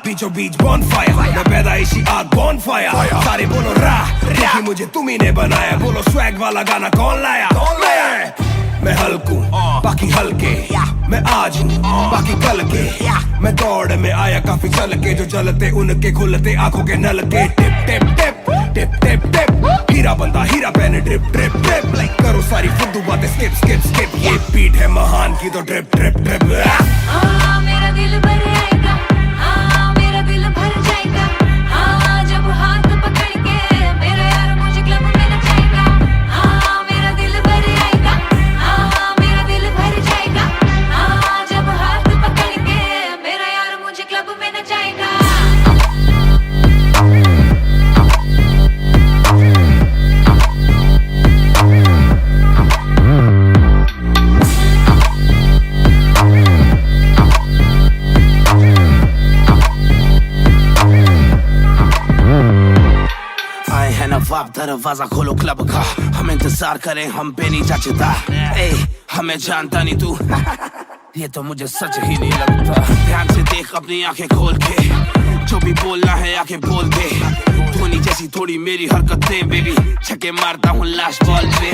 बीचों बीच बॉनफायर, मैं पैदाइशी आग बॉनफायर, सारे बोलो राह क्योंकि मुझे तुम्ही ने बनाया, बोलो स्वैग वाला गाना कौन लाया, मैं हल्कू बाकी हल्के, मैं आज हूँ बाकी कल के, मैं दौड़ में आया काफी चल के, जो चलते उनके खुलते आंखों के नल के, टिप टिप टिप टिप टिप टिप, हीरा बंदा हीरा पहने ड्रिप ड्रिप ड्रिप, लाइक करो सारी फुद्दू बातें स्किप स्किप स्किप, ये बीट है महान की तो ड्रिप ड्रिप ड्रिप। मेरा दिल भर आएगा, मेरा दिल भर जाएगा, जब हाथ पकड़ के मेरा यार मुझे क्लब में नचाएगा, मेरा दिल भर आएगा, मेरा दिल भर जाएगा, जब हाथ पकड़ के मेरा यार मुझे क्लब में नचाएगा। नवाब दरवाजा खोलो क्लब का, हम इंतजार करें हम पे नहीं जचता, हमें जानता नहीं तू, ये तो मुझे सच ही नहीं लगता। ध्यान से देख अपनी आंखें खोल के, जो भी बोलना है आके बोल दे, धोनी जैसी थोड़ी मेरी हरकतें बेबी, छक्के मारता हूँ लास्ट बॉल पे,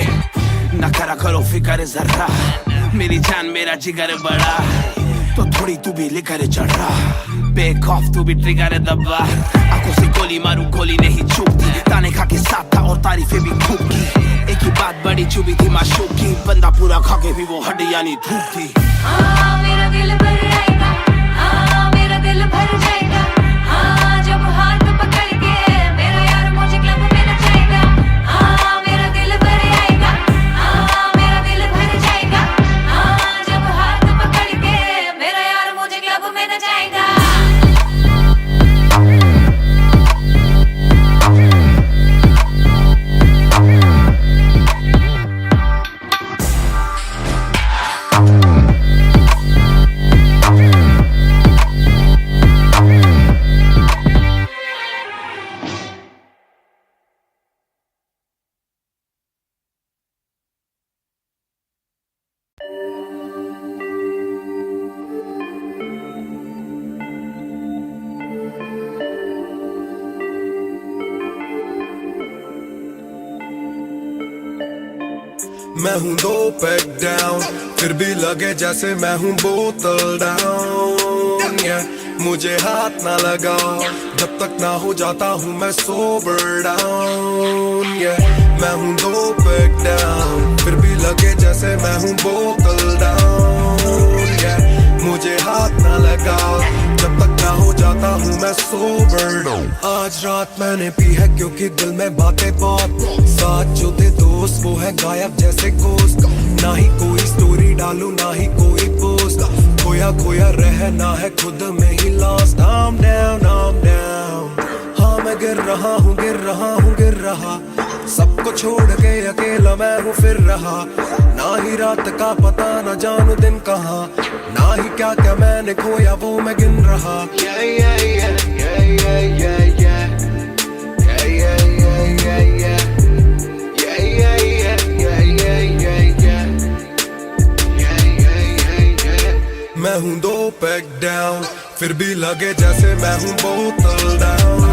न करा करो फिक्र जरा, मेरी जान मेरा जिगर बड़ा, तो थोड़ी तू भी लेकर चढ़ रहा, बेक ऑफ तू भी ट्रिगर दबा, आंखों से गोली मारू गोली नहीं चूकती, ताने खा के साथ था और तारीफें भी खूब की, एक ही बात बड़ी चुभी थी माशूक की, बंदा पूरा खा के भी वो हड्डियां नहीं थूकती। मेरा दिल भर आएगा, मेरा दिल भर जाएगा, जब हाथ पकड़ के मेरा यार मुझे क्लब में नचाएगा, मेरा दिल भर आएगा, मेरा दिल भर जाएगा, जब हाथ पकड़ के मेरा यार मुझे क्लब में नचाएगा। मैं हूँ दो पैक डाउन, फिर भी लगे जैसे मैं हूँ बोतल डाउन, मुझे हाथ ना लगाओ जब तक ना हो जाता हूँ मैं सोबर डाउन, मैं हूँ दो पैक डाउन, फिर भी लगे जैसे मैं हूँ बोतल डाउन, मुझे हाथ ना लगाओ जब तक ना हो जाता हूँ मैं सोबर। आज रात मैंने पी है क्योंकि दिल में बातें बहुत, साथ जो थे दोस्त वो है गायब जैसे गोश्त। ना ही कोई स्टोरी डालूं ना ही कोई पोस्ट, खोया खोया रहना है खुद में he lost. I'm down, I'm down, हाँ मैं गिर रहा हूँ गिर रहा हूँ गिर रहा, सबको छोड़ के अकेला मैं हूँ फिर रहा। ना ही रात का पता ना जानू दिन कहाँ, ना ही क्या क्या मैंने खोया वो मैं गिन रहा। Yeah, yeah, yeah, yeah, yeah, yeah, yeah. Yeah, yeah, yeah, yeah, yeah. Yeah, yeah, yeah, yeah, yeah, yeah, yeah. Yeah, yeah, yeah, yeah. मैं हूँ 2 पैक डाउन फिर भी लगे जैसे मैं हूँ बोतल डाउन।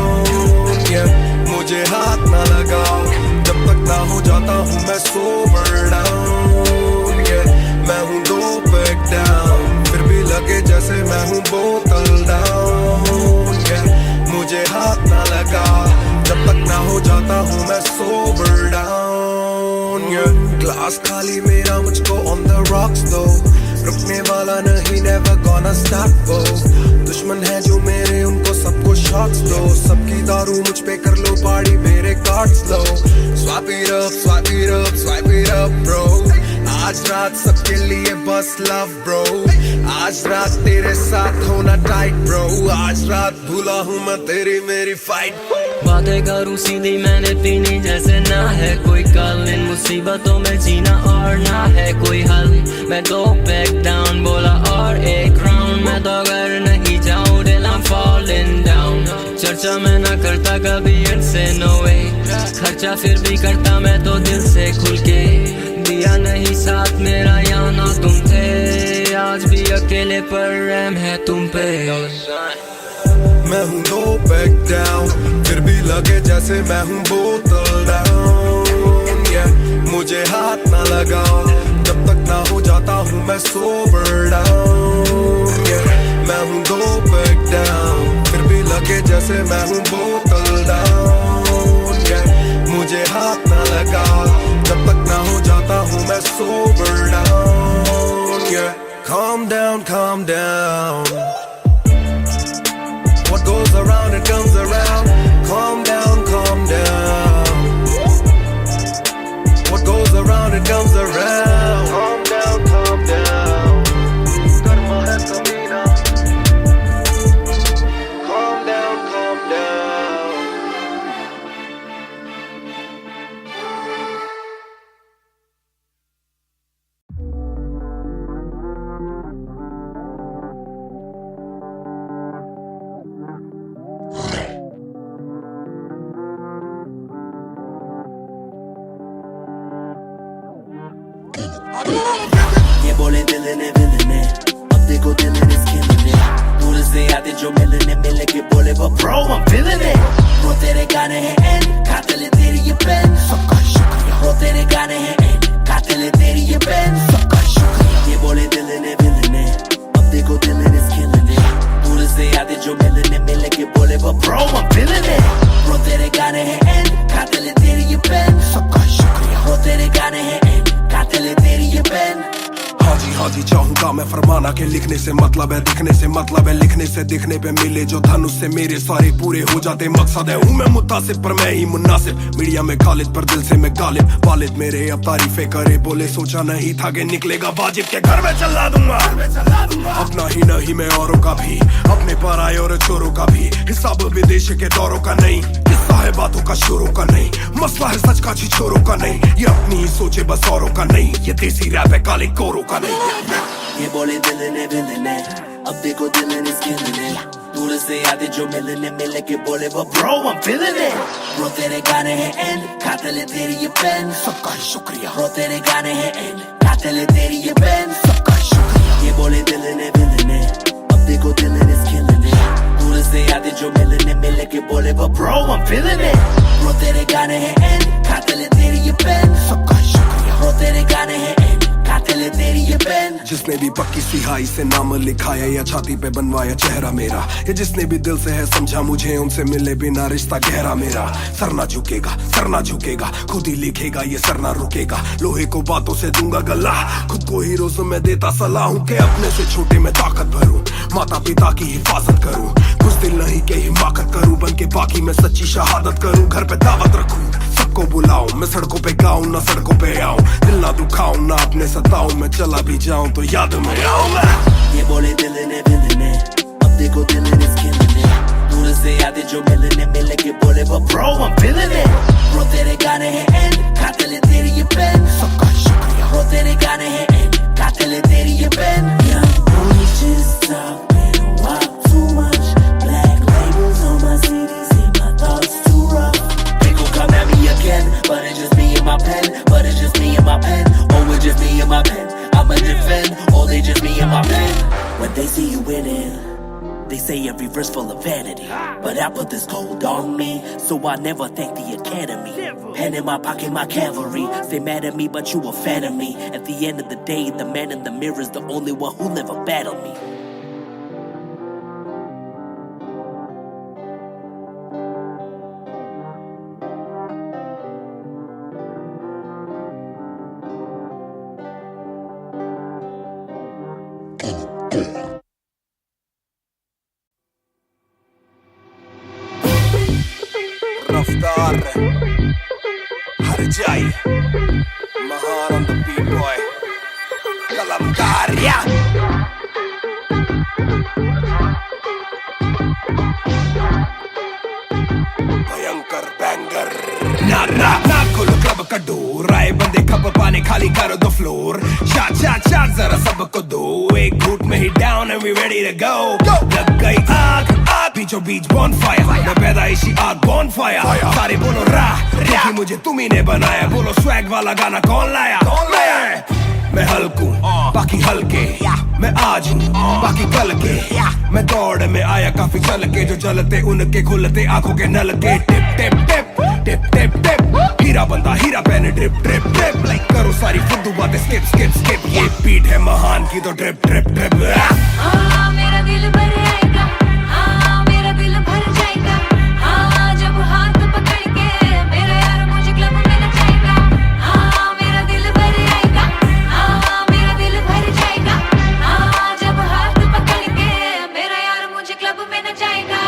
Yeah, मुझे हाथ ना लगाओ जब तक ना हो जाता हूँ मैं सोबर डाउन। Yeah, मैं हूँ 2 पैक डाउन फिर भी लगे जैसे मैं हूँ बोतल डाउन। Yeah, मुझे हाथ ना लगाओ जब तक ना हो जाता हूँ मैं सोबर डाउन। Yeah, ग्लास खाली मेरा मुझको on the rocks दो, रुकने वाला नहीं never gonna stop वो। दुश्मन है जो मेरे उनको सबको शॉट्स दो, सबकी दारू मुझ पे कर लो पार्टी मेरे cards low. Swipe it up, swipe it up, swipe it up bro, आज रात सबके लिए बस लव ब्रो। आज रात तेरे साथ होना टाइट ब्रो, आज रात भूला हूँ मैं तेरी मेरी फाइट। बातें करूं सीधी मैंने पीनी जैसे ना है कोई कल, इन मुसीबतों में जीना और ना है कोई हल। मैं 2 पैक डाउन बोला और 1 राउंड, मैं तो घर नहीं जाऊं दिल I'm falling down। चर्चा मैं ना करता कभी इनसे नो वे, खर्चा फिर भी करता मैं तो दिल से खुल के। दिया नहीं साथ मेरा यहाँ ना तुम थे, आज भी अकेले पर रहम है तुम पे। मैं हूँ 2 पैक डाउन फिर भी लगे जैसे मैं हूँ बोतल डाउन। Yeah, मुझे हाथ ना लगाओ जब तक ना हो जाता हूँ मैं सोबर डाउन। Yeah, मैं हूँ 2 पैक डाउन फिर भी लगे जैसे मैं हूँ बोतल डाउन। Yeah, मुझे हाथ ना लगाओ जब तक ना हो जाता हूँ मैं sober down. Yeah, calm down, calm down, what goes around it comes around. Calm down, calm down, what goes around it comes around. Calm down, calm down, karma hai kamina. Calm down, calm down. ये बोले दिल ने villain है, अब देखो दिल ने skin है। दूर से आते जो मिलने मिले के बोले वो ब्रो I'm feeling it। वो तेरे गाने हैं एंड कातिल है तेरी ये पेन, सबका शुक्रिया। वो तेरे गाने हैं एंड कातिल है तेरी ये पेन, सबका शुक्रिया। ये बोले दिल ने विलन है, अब देखो दिल ने स्किन है। दूर से आते जो मिलने मिले के बोले वो ब्रो I'm feeling it। वो तेरे गाने हैं एंड कातिल है तेरी ये पेन, सबका शुक्रिया। वो तेरे गाने हैं एंड कातिल है तेरी ये पेन। हाँ जी चाहूंगा मैं फरमाना के लिखने से मतलब है दिखने से मतलब है लिखने से दिखने पे मिले जो धनुष से मेरे सारे पूरे हो जाते मकसद है। हूँ मैं मुतासिब पर मैं ही मुनासिब, मीडिया में खालिद पर दिल से मैं गालिब। वालिद मेरे अब तारीफे करे बोले सोचा नहीं था कि निकलेगा वाजिब के घर में चला दूंगा। अपना ही नहीं मैं औरों का भी, अपने पर आए और चोरों का भी, हिसाब विदेश के दौरों का नहीं, किस्सा है बातों का शोरों का नहीं, मसला है सच का छिछोरों का नहीं। ये अपनी ही सोचे बस औरों का नहीं, ये देसी रैप है काले कोरों का नहीं। ये बोले दिल ने विलन है, अब देखो दिल ने स्किन है। दूर से आते जो मिलने मिले के बोले वो bro I'm feeling it। Bro तेरे गाने हैं एंड कातिल है तेरी ये पेन, सबका शुक्रिया। ब्रो तेरे गाने हैं एंड कातिल है तेरी ये पेन, सबका शुक्रिया। ये बोले दिल ने विलन है, अब देखो दिल ने स्किन है। दूर से आते जो मिलने मिले के बोले वो bro I'm feeling it। Bro तेरे गाने हैं एंड कातिल है तेरी ये पेन, सबका शुक्रिया। ब्रो तेरे गाने हैं एंड कातिल है तेरी ये पेन। जिस जिसने भी पक्की सिहाई से नाम लिखाया या छाती पे बनवाया चेहरा मेरा, ये जिसने भी दिल से है समझा मुझे, उनसे मिले बिना रिश्ता गहरा मेरा। सर ना झुकेगा, सर ना झुकेगा, खुद ही लिखेगा ये सर ना रुकेगा। लोहे को बातों से दूंगा गला, खुद को हीरोज में देता सलाह हूं कि अपने से छोटे में ताकत भरूं, माता पिता की हिफाजत करूं, कुछ दिल नहीं के हिमाकत करूं, बन के बाकी मैं सच्ची शहादत करूं, घर पे दावत रखूं, सबको बुलाऊं, मैं सड़कों पे गाऊं ना सड़कों पे आऊं, दिल ना दुखाऊं ना अपने सताऊं, मैं चला भी जाऊं तो याद में आऊं। ये बोले दिल ने अब देखो दिल इज killing it, दूर से यादें जो मिलने के बोले वो bro I'm feeling it, bro तेरे गाने हैं एंड खाते ले तेरी ये पेन, सबका शुक्रिया। bro तेरे गाने हैं एंड खाते ले तेरी ये pen. Yeah, bro you just talking a while too much, black labels on my CDs, see my thoughts too rough. They gon' come at me again, but it's just me and my pen, but it's just me and my pen, oh it's just me and my pen. I'ma defend, oh they just me and my pen. When they see you winning, they say every verse full of vanity, but I put this gold on me, so I never thank the academy. Pen in my pocket, my cavalry. Stay mad at me, but you a fan of me. At the end of the day, the man in the mirror is the only one who never battled me. रफ्तार हर जाई महान on the beat boy कलमकार या भयंकर banger ना खोलो club का door, आए बंदे खप पाने खाली करो दो फ्लोर, शाट जरा सबको दो, एक घूट में ही down and we ready to go. लग गई आग बीचों बीच बॉनफायर, मैं पैदाइशी आग बॉनफायर, सारे बोलो राह मुझे तुम्ही ने बनाया, बोलो स्वैग वाला गाना कौन लाया? मैं हल्कू बाकी हल्के, मैं आज हूँ बाकी कल के, मैं दौड़ में आया काफी चल के, जो जलते उनके खुलते आंखों के नल के, टिप टिप टिप टिप टिप टिप, हीरा बंदा हीरा पहने ड्रिप ड्रिप ड्रिप, लाइक करो सारी फुद्दू बातें स्किप स्किप स्किप, ये बीट है महान की तो ड्रिप ड्रिप ड्रिप। मेरा दिल भर आएगा, मेरा दिल भर जाएगा, जब हाथ पकड़ के मेरा यार मुझे क्लब में नचाएगा, मेरा दिल भर आएगा, मेरा दिल भर जाएगा, जब हाथ पकड़ के मेरा यार मुझे क्लब में नचाएगा।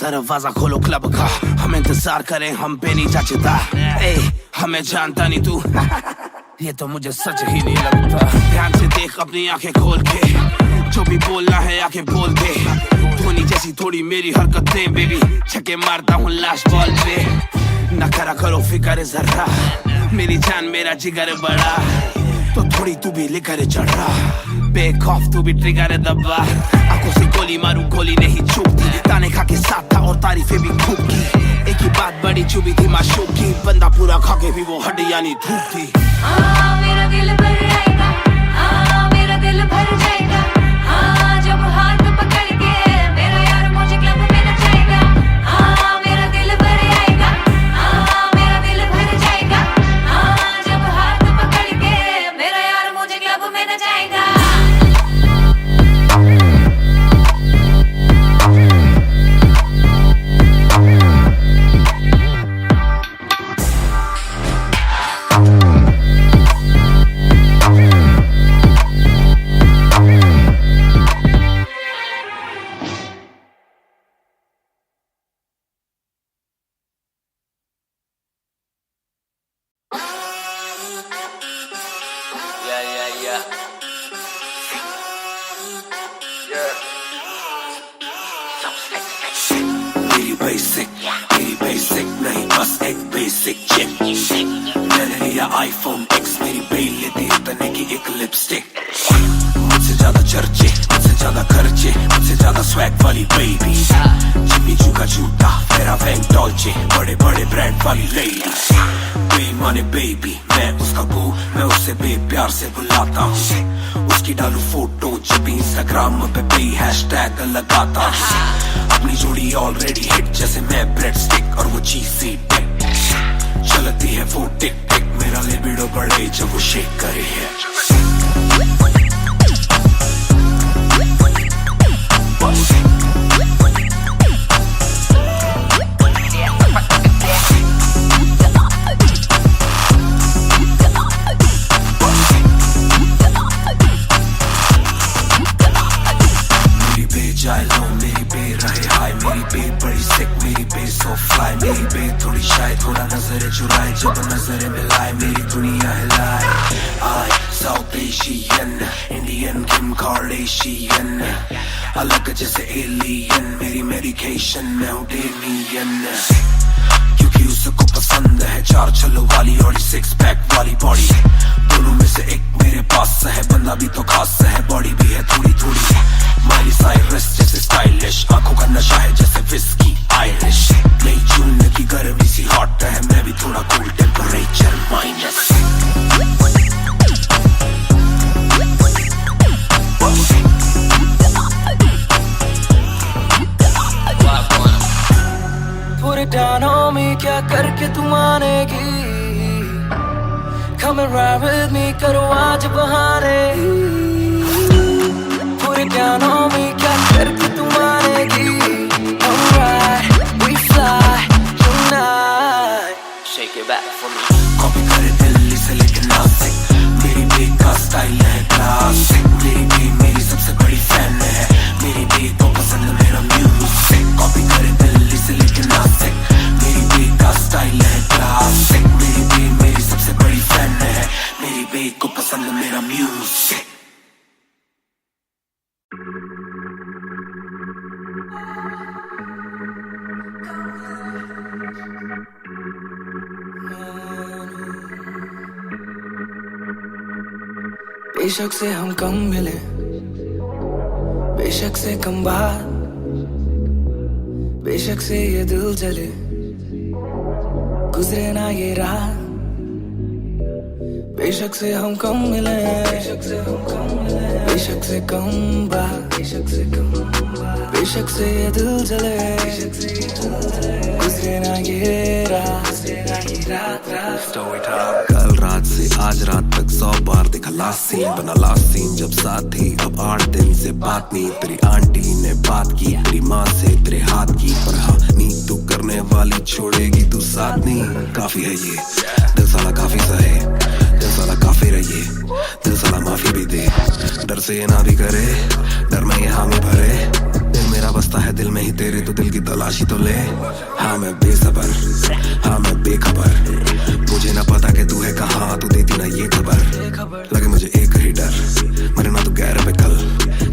दरवाजा खोलो क्लब का, हम इंतजार करें हम पे नहीं जाचता, हमें जानता नहीं तू ये तो मुझे सच ही नहीं लगता। ध्यान से देख अपनी आंखें खोल के, जो भी बोलना है आके बोल दे, धोनी जैसी थोड़ी मेरी हरकतें बेबी, छक्के मारता हूँ लास्ट बॉल पे, न करा करो फिक्र जरा, मेरी जान मेरा जिगर बड़ा, तो थोड़ी तू भी लेकर चढ़ रहा, बेक ऑफ तू भी ट्रिगर दबा, आंखों से गोली मारूं गोली नहीं चूकती, ताने खा के साथ था और तारीफें भी खूब की, एक ही बात बड़ी चुभी थी माशूक की, बंदा पूरा खा के भी वो हड्डियां नहीं थूकती। मेरा दिल भर आएगा, मेरा दिल भर जाएगा, जब हाथ पकड़ के मेरा यार मुझे क्लब में नचाएगा, मेरा दिल भर आएगा, मेरा दिल भर जाएगा, जब हाथ पकड़ के मेरा यार मुझे क्लब में नचाएगा। मेरी बेसिक नहीं बस एक बेसिक चिप, मैंने लिया आईफोन X, मेरी बेल लेती इतने की एक लिपस्टिक, मुझसे ज्यादा चर्चे मुझसे ज्यादा खर्चे मुझसे ज्यादा स्वैग वाली बेबी, जिमी चू का जूता फेरा वैन डॉल्चे, बड़े बड़े ब्रांड वाली लेडी, बेईमाने बेबी मैं उसका कबू मैं उसे बेप्यार से बुलाता हूँ, उसकी डालू फोटो जब इंस्टाग्राम पे भी हैशटैग लगाता हूँ। अपनी जोड़ी ऑलरेडी हिट जैसे मैं ब्रेड स्टिक और वो चीज़ी टिक, चलती है वो टिक टिक, मेरा लिबिडो बढ़े जब वो शेक करे है। मेरी बे रहे हाय, मेरी बे बड़ी सिक, मेरी बे सो फ्लाई, मेरी बे थोड़ी शाय, थोड़ा नजर चुराए जब नजर मिलाए, मेरी दुनिया हिलाए। आई साउथ एशियन इंडियन किम कार्डेशियन, अलग जैसे एलियन, मेरी मेडिकेशन मैं हूँ डेलियन, क्योंकि उसको पसंद है चार छल्लों वाली और सिक्स पैक वाली बॉडी, दोनों में से एक मेरे पास है, बंदा भी तो खास है, बॉडी भी है थोड़ी थोड़ी माइली साइरस जैसे स्टाइलिश, आंखों का नशा है जैसे विस्की आयरिश, नई जून की गर्मी सी हॉट है, मैं भी थोड़ा cool temperature minus. Put it down on me, क्या करके तू मानेगी? Come and ride with me, करो आज बहाने। Put it down on me, क्या करके तू मानेगी? Alright, we fly tonight. Shake it back for me. Copy करे दिल्ली से लेके नासिक, मेरी बे का स्टाइल है क्लासिक, मेरी बे मेरी सबसे बड़ी फैन है, मेरी बे को पसंद मेरा म्यूजिक। कॉपी करे दिल्ली से लेके नासिक, मेरी बे का स्टाइल है क्लासिक, मेरी बे मेरी सबसे बड़ी फैन है, मेरी बे को पसंद मेरा म्यूजिक। बेशक से हम कम मिले, बेशक से कम बात, बेशक से ये दिल जले, गुजरे ना ये रात, बेशक से हम कम मिले, बेशक से हम कम मिले, बेशक से कम बात, बेशक से कम बात, बेशक से ये दिल जले, बेशक से ये दिल जले, गुजरे ना ये रात, गुजरे ना ये रात रात। कल रात से आज रात तक 100 बार देखा लास्ट सीन, बना लास्ट सीन जब साथ थी, अब 8 दिन से बात नहीं, तेरी आंटी ने बात की, तेरी माँ से तेरे हाथ की, पर हाँ नींद तू करने वाली छोड़ेगी तू साथ नहीं, काफी है ये दिल साला काफी सहे, दिल साला काफी रहिए, दिल साला माफी भी दे, डर से ये ना भी करे, डर में ये हामी भरे, दिल मेरा बसता है दिल में ही तेरे, तो दिल की तलाशी तो ले। हाँ मैं बेसबर, हाँ मैं बेखबर, मुझे ना पता कि तू है कहाँ, तू देती ना ये खबर, लगे मुझे एक ही डर, मरे ना तू गैर पे कल,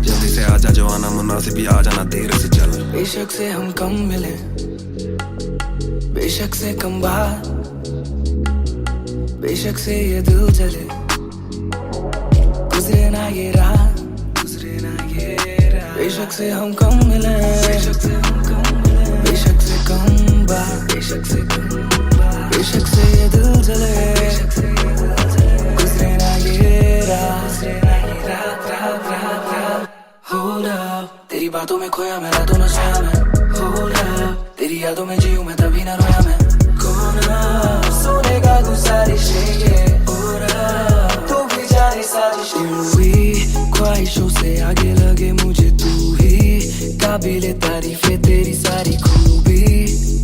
जल्दी से आजा जो आना मुनासिब ही आ जाना देर से चल। बेशक से हम कम मिले, बेशक से कम बात, बेशक से ये दिल जले, गुजरे ना ये रात, गुजरे ना ये रात, बेशक से हम कम मिले, बेशक से हम कम मिले, बेशक से कम बात, बेशक से कम बात, बेशक से ये दिल जले, बेशक से ये दिल जले, गुजरे ना ये रात, गुजरे ना ये रात रात रात रात। Hold up, तेरी बातों में खोया मैं, रातों न सोया मैं, Hold up, तेरी यादों में जीऊं मैं तभी ना रोया मैं, कोना सोने का गुजारिश है ये, तू भी जाने साजिश हुई, ख्वाहिशों से आगे लगे मुझे तू ही, काबिले तारीफ है तेरी सारी खूबी,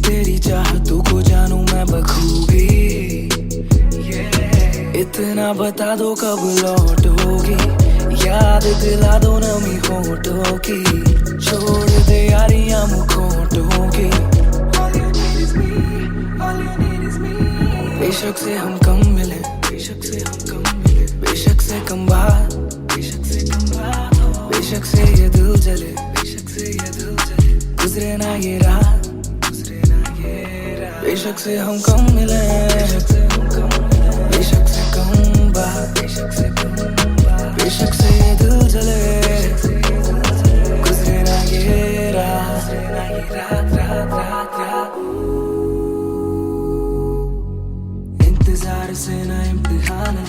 तेरी चाहतों को जानूं मैं बखूबी, इतना बता दो कब लौटोगी, याद दिला दो नमी होठों की, छोड़ दे यारियां मुखोटों की, बेशक से हम कम मिले, बेशक से हम कम मिले, बेशक से कम बात, बेशक से कम बात, बेशक से ये दिल जले, बेशक से ये दिल जले, गुजरे ना ये रात, गुजरे ना ये रात, बेशक से हम कम मिले, बेशक से हम कम मिले, बेशक से कम बात, बेशक से कम बात, बेशक से ये दिल जले, बेशक से ये दिल जले, गुजरे ना ये रात, गुजरे ना ये रात रात रात रात। इंतजार से ना इम्तिहान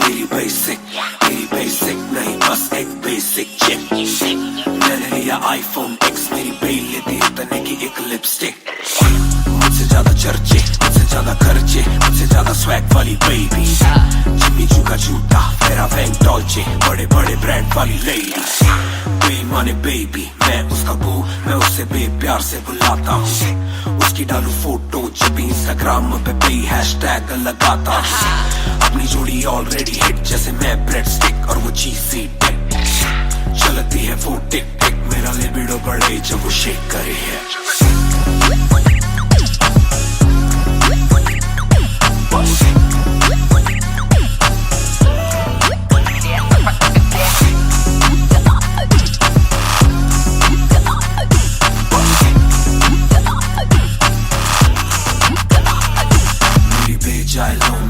मेरी बेसिक नहीं बस एक बेसिक चिप। मैंने लिया iPhone X, मेरी बेल लेती इतने की एक लिपस्टिक। मुझसे ज्यादा चर्चे, मुझसे ज्यादा खर्चे, मुझसे ज्यादा स्वैग वाली बेबी। जिम्मी चू का जूता, मेरा वैंग डॉल्चे, बड़े बड़े ब्रांड वाली लेडी। बेईमाने बेबी, मैं उसका बू, मैं उसे बेप्यार से बुलाता हूँ। उसकी डालू फोटो जब भी इंस्टाग्राम पे बे हैशटैग लगाता हूँ। अपनी जोड़ी ऑलरेडी हिट, जैसे मैं ब्रेड स्टिक और वो चीज़ी टिक। चलती है वो टिक टिक, मेरा लिबिडो बढ़े जब वो शेक करे है।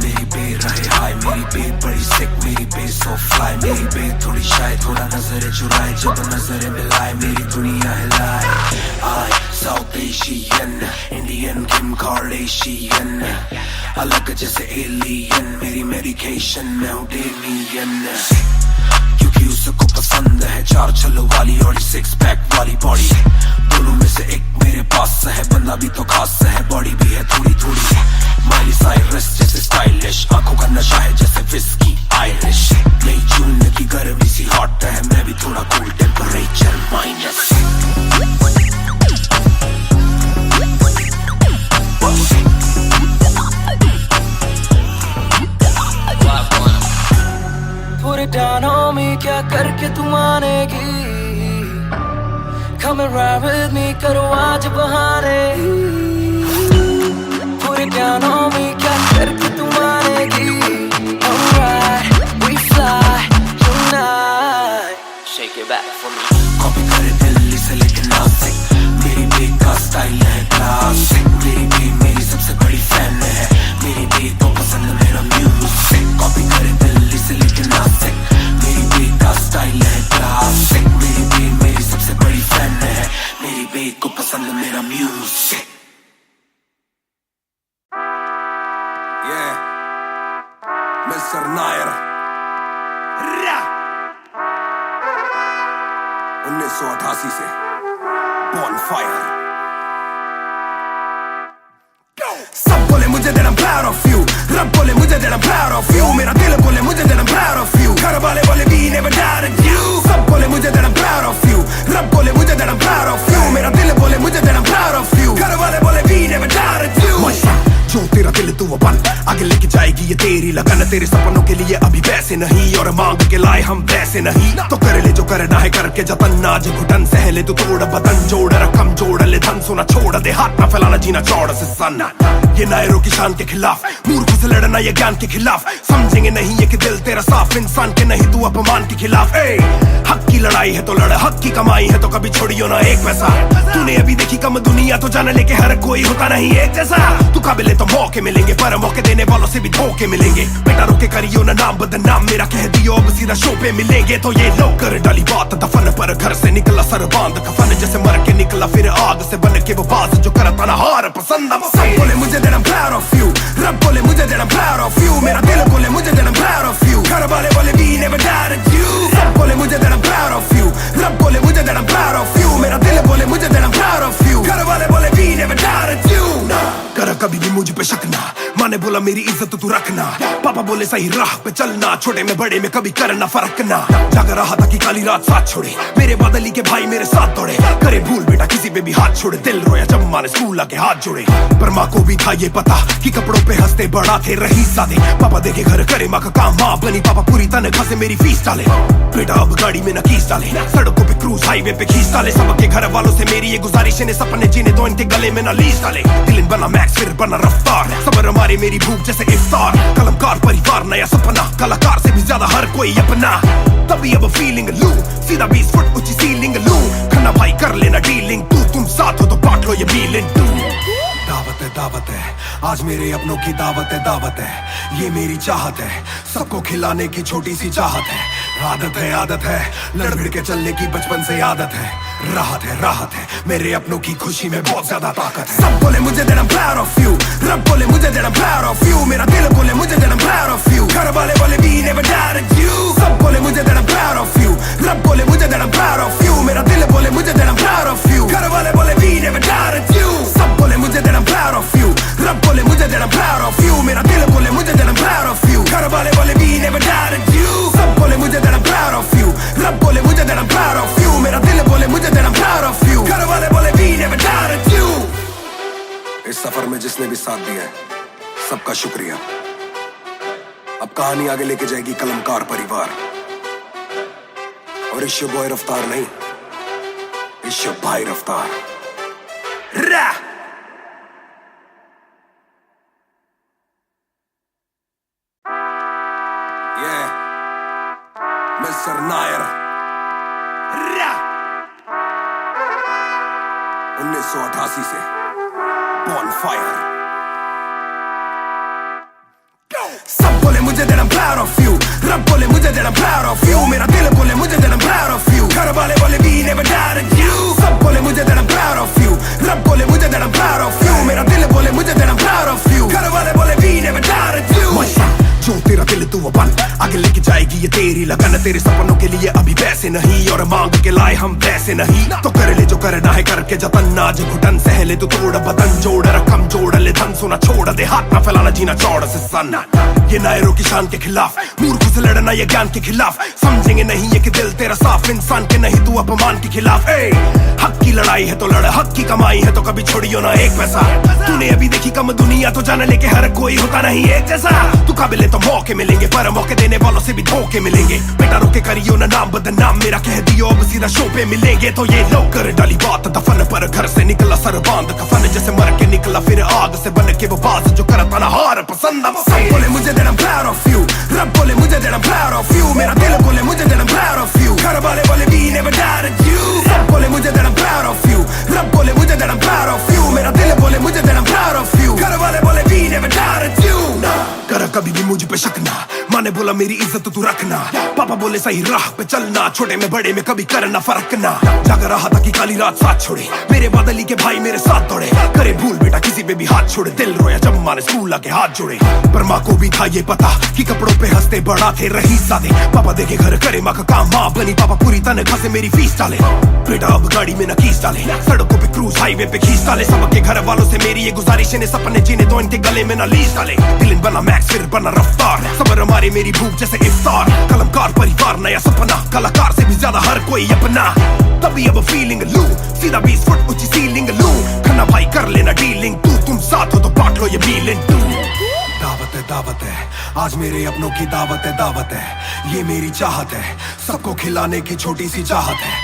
मेरी बे रहे हाय, मेरी बे बड़ी सिक, मेरी बे सो फ्लाई। मेरी बे थोड़ी शाय, थोड़ा नजरें चुराए, जब नजरें मिलाए मेरी दुनिया हिलाए। आई साउथ एशियन, इंडियन किम कार्डेशियन, अलग जैसे एलियन, मेरी मेडिकेशन मैं हूँ डेलियन। क्योंकि उसको पसंद है चार छल्लों वाली और 6 पैक वाली बॉडी। दोनों में से एक मेरे पास है, बंदा भी तो खास है, बॉडी भी है थोड़ी थोड़ी। माइली साइरस जैसे स्टाइलिश, आंखों का नशा है जैसे विस्की आयरिश। नई जून की गर्मी सी हॉट है, मैं भी थोड़ा cool, temperature minus. Put it down on me, क्या करके तू मानेगी? Come and ride with me, करो आज बहाने। Put it down on me, क्या करके तू मानेगी? Alright, we fly tonight. Shake it back for me. Copy करे दिल्ली से लेके नासिक, मेरी बे का स्टाइल है क्लासिक। मेरी बे मेरी सबसे बड़ी फैन है, मेरी बे को पसंद मेरा म्यूजिक। कॉपी करे दिल्ली से लेके नासिक, मेरी बे का स्टाइल है क्लासिक। मेरी बे मेरी सबसे बड़ी फैन है, मेरी बे को पसंद मेरा म्यूजिक। मिस्टर नायर 1988 से Bonfire। सब बोले मुझे that I'm proud of you, रब बोले मुझे that I'm proud of you, मेरा दिल बोले मुझे that I'm proud of you, घर वाले बोले we never doubted you। सब बोले मुझे that I'm proud of you, रब बोले मुझे that I'm proud of you, मेरा दिल बोले मुझे that I'm proud of you, घर वाले बोले we never doubted you। जो तेरा दिल तू वो बन, आगे लेके जाएगी ये तेरी लगन। तेरे सपनों के लिए अभी पैसे नहीं, और मांग के लाए हम पैसे नहीं। तो कर ले जो करना है करके जतन, आज घुटन सहले तू तोड़ बदन। जोड़ रकम जोड़ ले धन, सोना छोड़ दे हाथ ना फैलाना, जीना चौड़ से सन। ये नायरों की शान के खिलाफ, मूर्खों से लड़ना ये ज्ञान के खिलाफ। समझेंगे नहीं ये कि दिल तेरा साफ, इंसान के नहीं तू अपमान के खिलाफ। हक की लड़ाई है तो लड़, हक की कमाई है तो कभी छोड़ियो ना एक पैसा। तूने अभी देखी कम दुनिया, तो जान ले के हर कोई होता नहीं एक जैसा। तू काबिल तो मौके मिलेंगे, पर मौके देने वालों से भी धोखे मिलेंगे। बेटा रोके करियो ना नाम बदनाम, मेरा कह दियो अब सीधा शो पे मिलेंगे। तो ये लो कर डाली बात दफन पर, घर से निकला सर बांध कफन, जैसे मर के निकला फिर आग से बन के वो बात जो करता ना हार पसंद। सब बोले मुझे that I'm proud of you, रब बोले मुझे that I'm proud of you, मेरा दिल बोले मुझे that I'm proud of you, घर वाले बोले we never doubted you। सब बोले मुझे that I'm proud of you, रब बोले मुझे that I'm proud of you, मेरा दिल बोले मुझे that I'm proud of you, घर वाले बोले we never doubted you। ना कर कभी भी मुझ पे शक ना, माँ ने बोला मेरी इज्जत तू रखना, पापा बोले सही राह पे चलना, छोटे में बड़े में कभी करना फर्क ना। जाग रहा था कि काली रात साथ छोड़े, मेरे बादली के भाई मेरे साथ दौड़े। करे भूल बेटा किसी पे भी हाथ छोड़े, दिल रोया जब माँ ने स्कूल आके हाथ जोड़े। पर माँ को भी था ये पता कि कपड़ों पे हंसते बड़ा थे रही सादे। पापा देखे घर करे माँ का काम, माँ बनी पापा पूरी तनख्वाह से मेरी फीस डाले। बेटा अब गाड़ी में न कीस डाले, सड़कों पे क्रूज हाईवे पे खींच डाले। सबके घर वालों से मेरी ये गुजारिश है, सपने जीने दो इनके गले में न लीस डाले। दिल बना मैक्स फिर बना रफ्तार, सबर हमारे मेरी भूख जैसे इफ्तार। कलमकार परिवार नया सपना, कलाकार से भी ज्यादा हर कोई अपना। तभी अब फीलिंग लू, सीधा 20 फुट ऊंची सीलिंग लू। खन्ना भाई कर लेना डीलिंग, तुम साथ हो तो बांट लो ये बीलिंग तू। दावत है आज मेरे अपनों की दावत है, ये मेरी चाहत है, सबको खिलाने की छोटी सी चाहत है। आदत है लड़ भिड़ के चलने की बचपन से आदत है। राहत है मेरे अपनों की खुशी में बहुत ज्यादा ताकत है। सब बोले मुझे that I'm proud of you, रब बोले मुझे that I'm proud of you, मेरा दिल बोले मुझे that I'm proud of you, घर वाले बोले we never doubted you। सब बोले मुझे that I'm proud of you, रब बोले मुझे that I'm proud of you, मेरा दिल बोले मुझे that I'm proud of you, घर वाले बोले we never doubted you। सब बोले मुझे that I'm proud of you, रब बोले मुझे that I'm proud of you, मेरा दिल बोले मुझे that I'm proud of you, घर वाले बोले we never doubted you। सब बोले मुझे that I'm proud of you, रब बोले मुझे that I'm proud of you, मेरा दिल बोले मुझे that I'm proud of you, घर वाले बोले we never doubted you। इस सफर में जिसने भी साथ दिया है सबका शुक्रिया। अब कहानी आगे लेके जाएगी कलमकार परिवार, और इश्यो बॉय रफ्तार नहीं, इश्यो भाई रफ्तार। मिस्टर नायर 1988 से Bonfire। सब बोले मुझे that I'm proud of you, रब बोले मुझे that I'm proud of you, मेरा दिल बोले मुझे that I'm proud of you, घर वाले बोले we never doubted you। सब बोले मुझे that I'm proud of you, रब बोले मुझे that I'm proud of you, मेरा दिल बोले मुझे that I'm proud of you, घर वाले बोले we never doubted you। जो तेरा दिल तू वो बन, आगे लेके जाएगी ये तेरी लगन, तेरे सपनों के लिए अभी पैसे नहीं और मांग के लाए हम पैसे नहीं, तो कर ले जो करना है करके जतन, आज घुटन सहले तू तोड़ बदन, जोड़ रकम जोड़ ले धन, सोना छोड़ दे हाथ ना फैलाना जीना चौड़ से सन। ये नायरों की शान के खिलाफ, मूर्ख से लड़ना ये ज्ञान के खिलाफ, समझेंगे नहीं ये कि दिल तेरा साफ, इंसान के नहीं तू अपमान के खिलाफ। हक की लड़ाई है तो लड़, हक की कमाई है तो कभी छोड़ियो ना एक पैसा, तूने अभी देखी कम दुनिया तो जान लेके हर कोई होता नहीं एक जैसा, तू काबिल तो मौके मिलेंगे पर मौके देने वालों से भी धोखे मिलेंगे, बेटा रोके करियो ना नाम बदनाम, मेरा कह दियो अब सीधा शो पे मिलेंगे, तो ये लो कर डाली बात दफन पर, घर से निकला सर बांध कफन, जैसे मर के निकला फिर आग से बन के वो बाज जो करता ना हार पसंद। सब बोले मुझे that I'm proud of you, रब बोले मुझे that I'm proud of you, मेरा दिल बोले मुझे that I'm proud of you, घर वाले बोले we never doubted you। सब बोले मुझे that I'm proud of you, रब बोले मुझे that I'm proud of you, मेरा दिल बोले मुझे that I'm proud of you, घर वाले बोले we never doubted you। कर कभी भी मुझ पे शक ना, माँ ने बोला मेरी इज्जत तू रखना, पापा बोले सही राह पे चलना, छोटे में बड़े में कभी करना फर्क ना, जाग रहा था कि काली रात साथ छोड़े, मेरे बादली के भाई मेरे साथ दौड़े, करे भूल बेटा किसी पे भी हाथ छोड़े, दिल रोया जब माँ ने स्कूल आके हाथ जोड़े, पर माँ को भी था ये पता कि कपड़ों पे हंसते बड़ा थे रही सादे, पापा देखे घर करे माँ का काम, माँ बनी पापा पूरी तनख्वाह से मेरी फीस डाले, बेटा अब गाड़ी में न कीस डाले, सड़कों पे क्रूज हाईवे पे खींच डाले, सबके घर वालों से मेरी ये गुजारिश है सपने जीने तो इनके गले में न लीस डाले, दिल बना मैक्स फिर बना रफ्तार, सबर हमारे मेरी भूख जैसे इफ्तार, कलमकार परिवार नया सपना, कलाकार से भी ज्यादा हर कोई अपना, तभी अब फीलिंग लू, सीधा 20 फुट ऊंची सीलिंग लू, खन्ना भाई कर लेना डीलिंग, तुम साथ हो तो बांट लो ये मीलिंग तू। दावत है आज मेरे अपनों की दावत है, ये मेरी चाहत है, सबको खिलाने की छोटी सी चाहत है,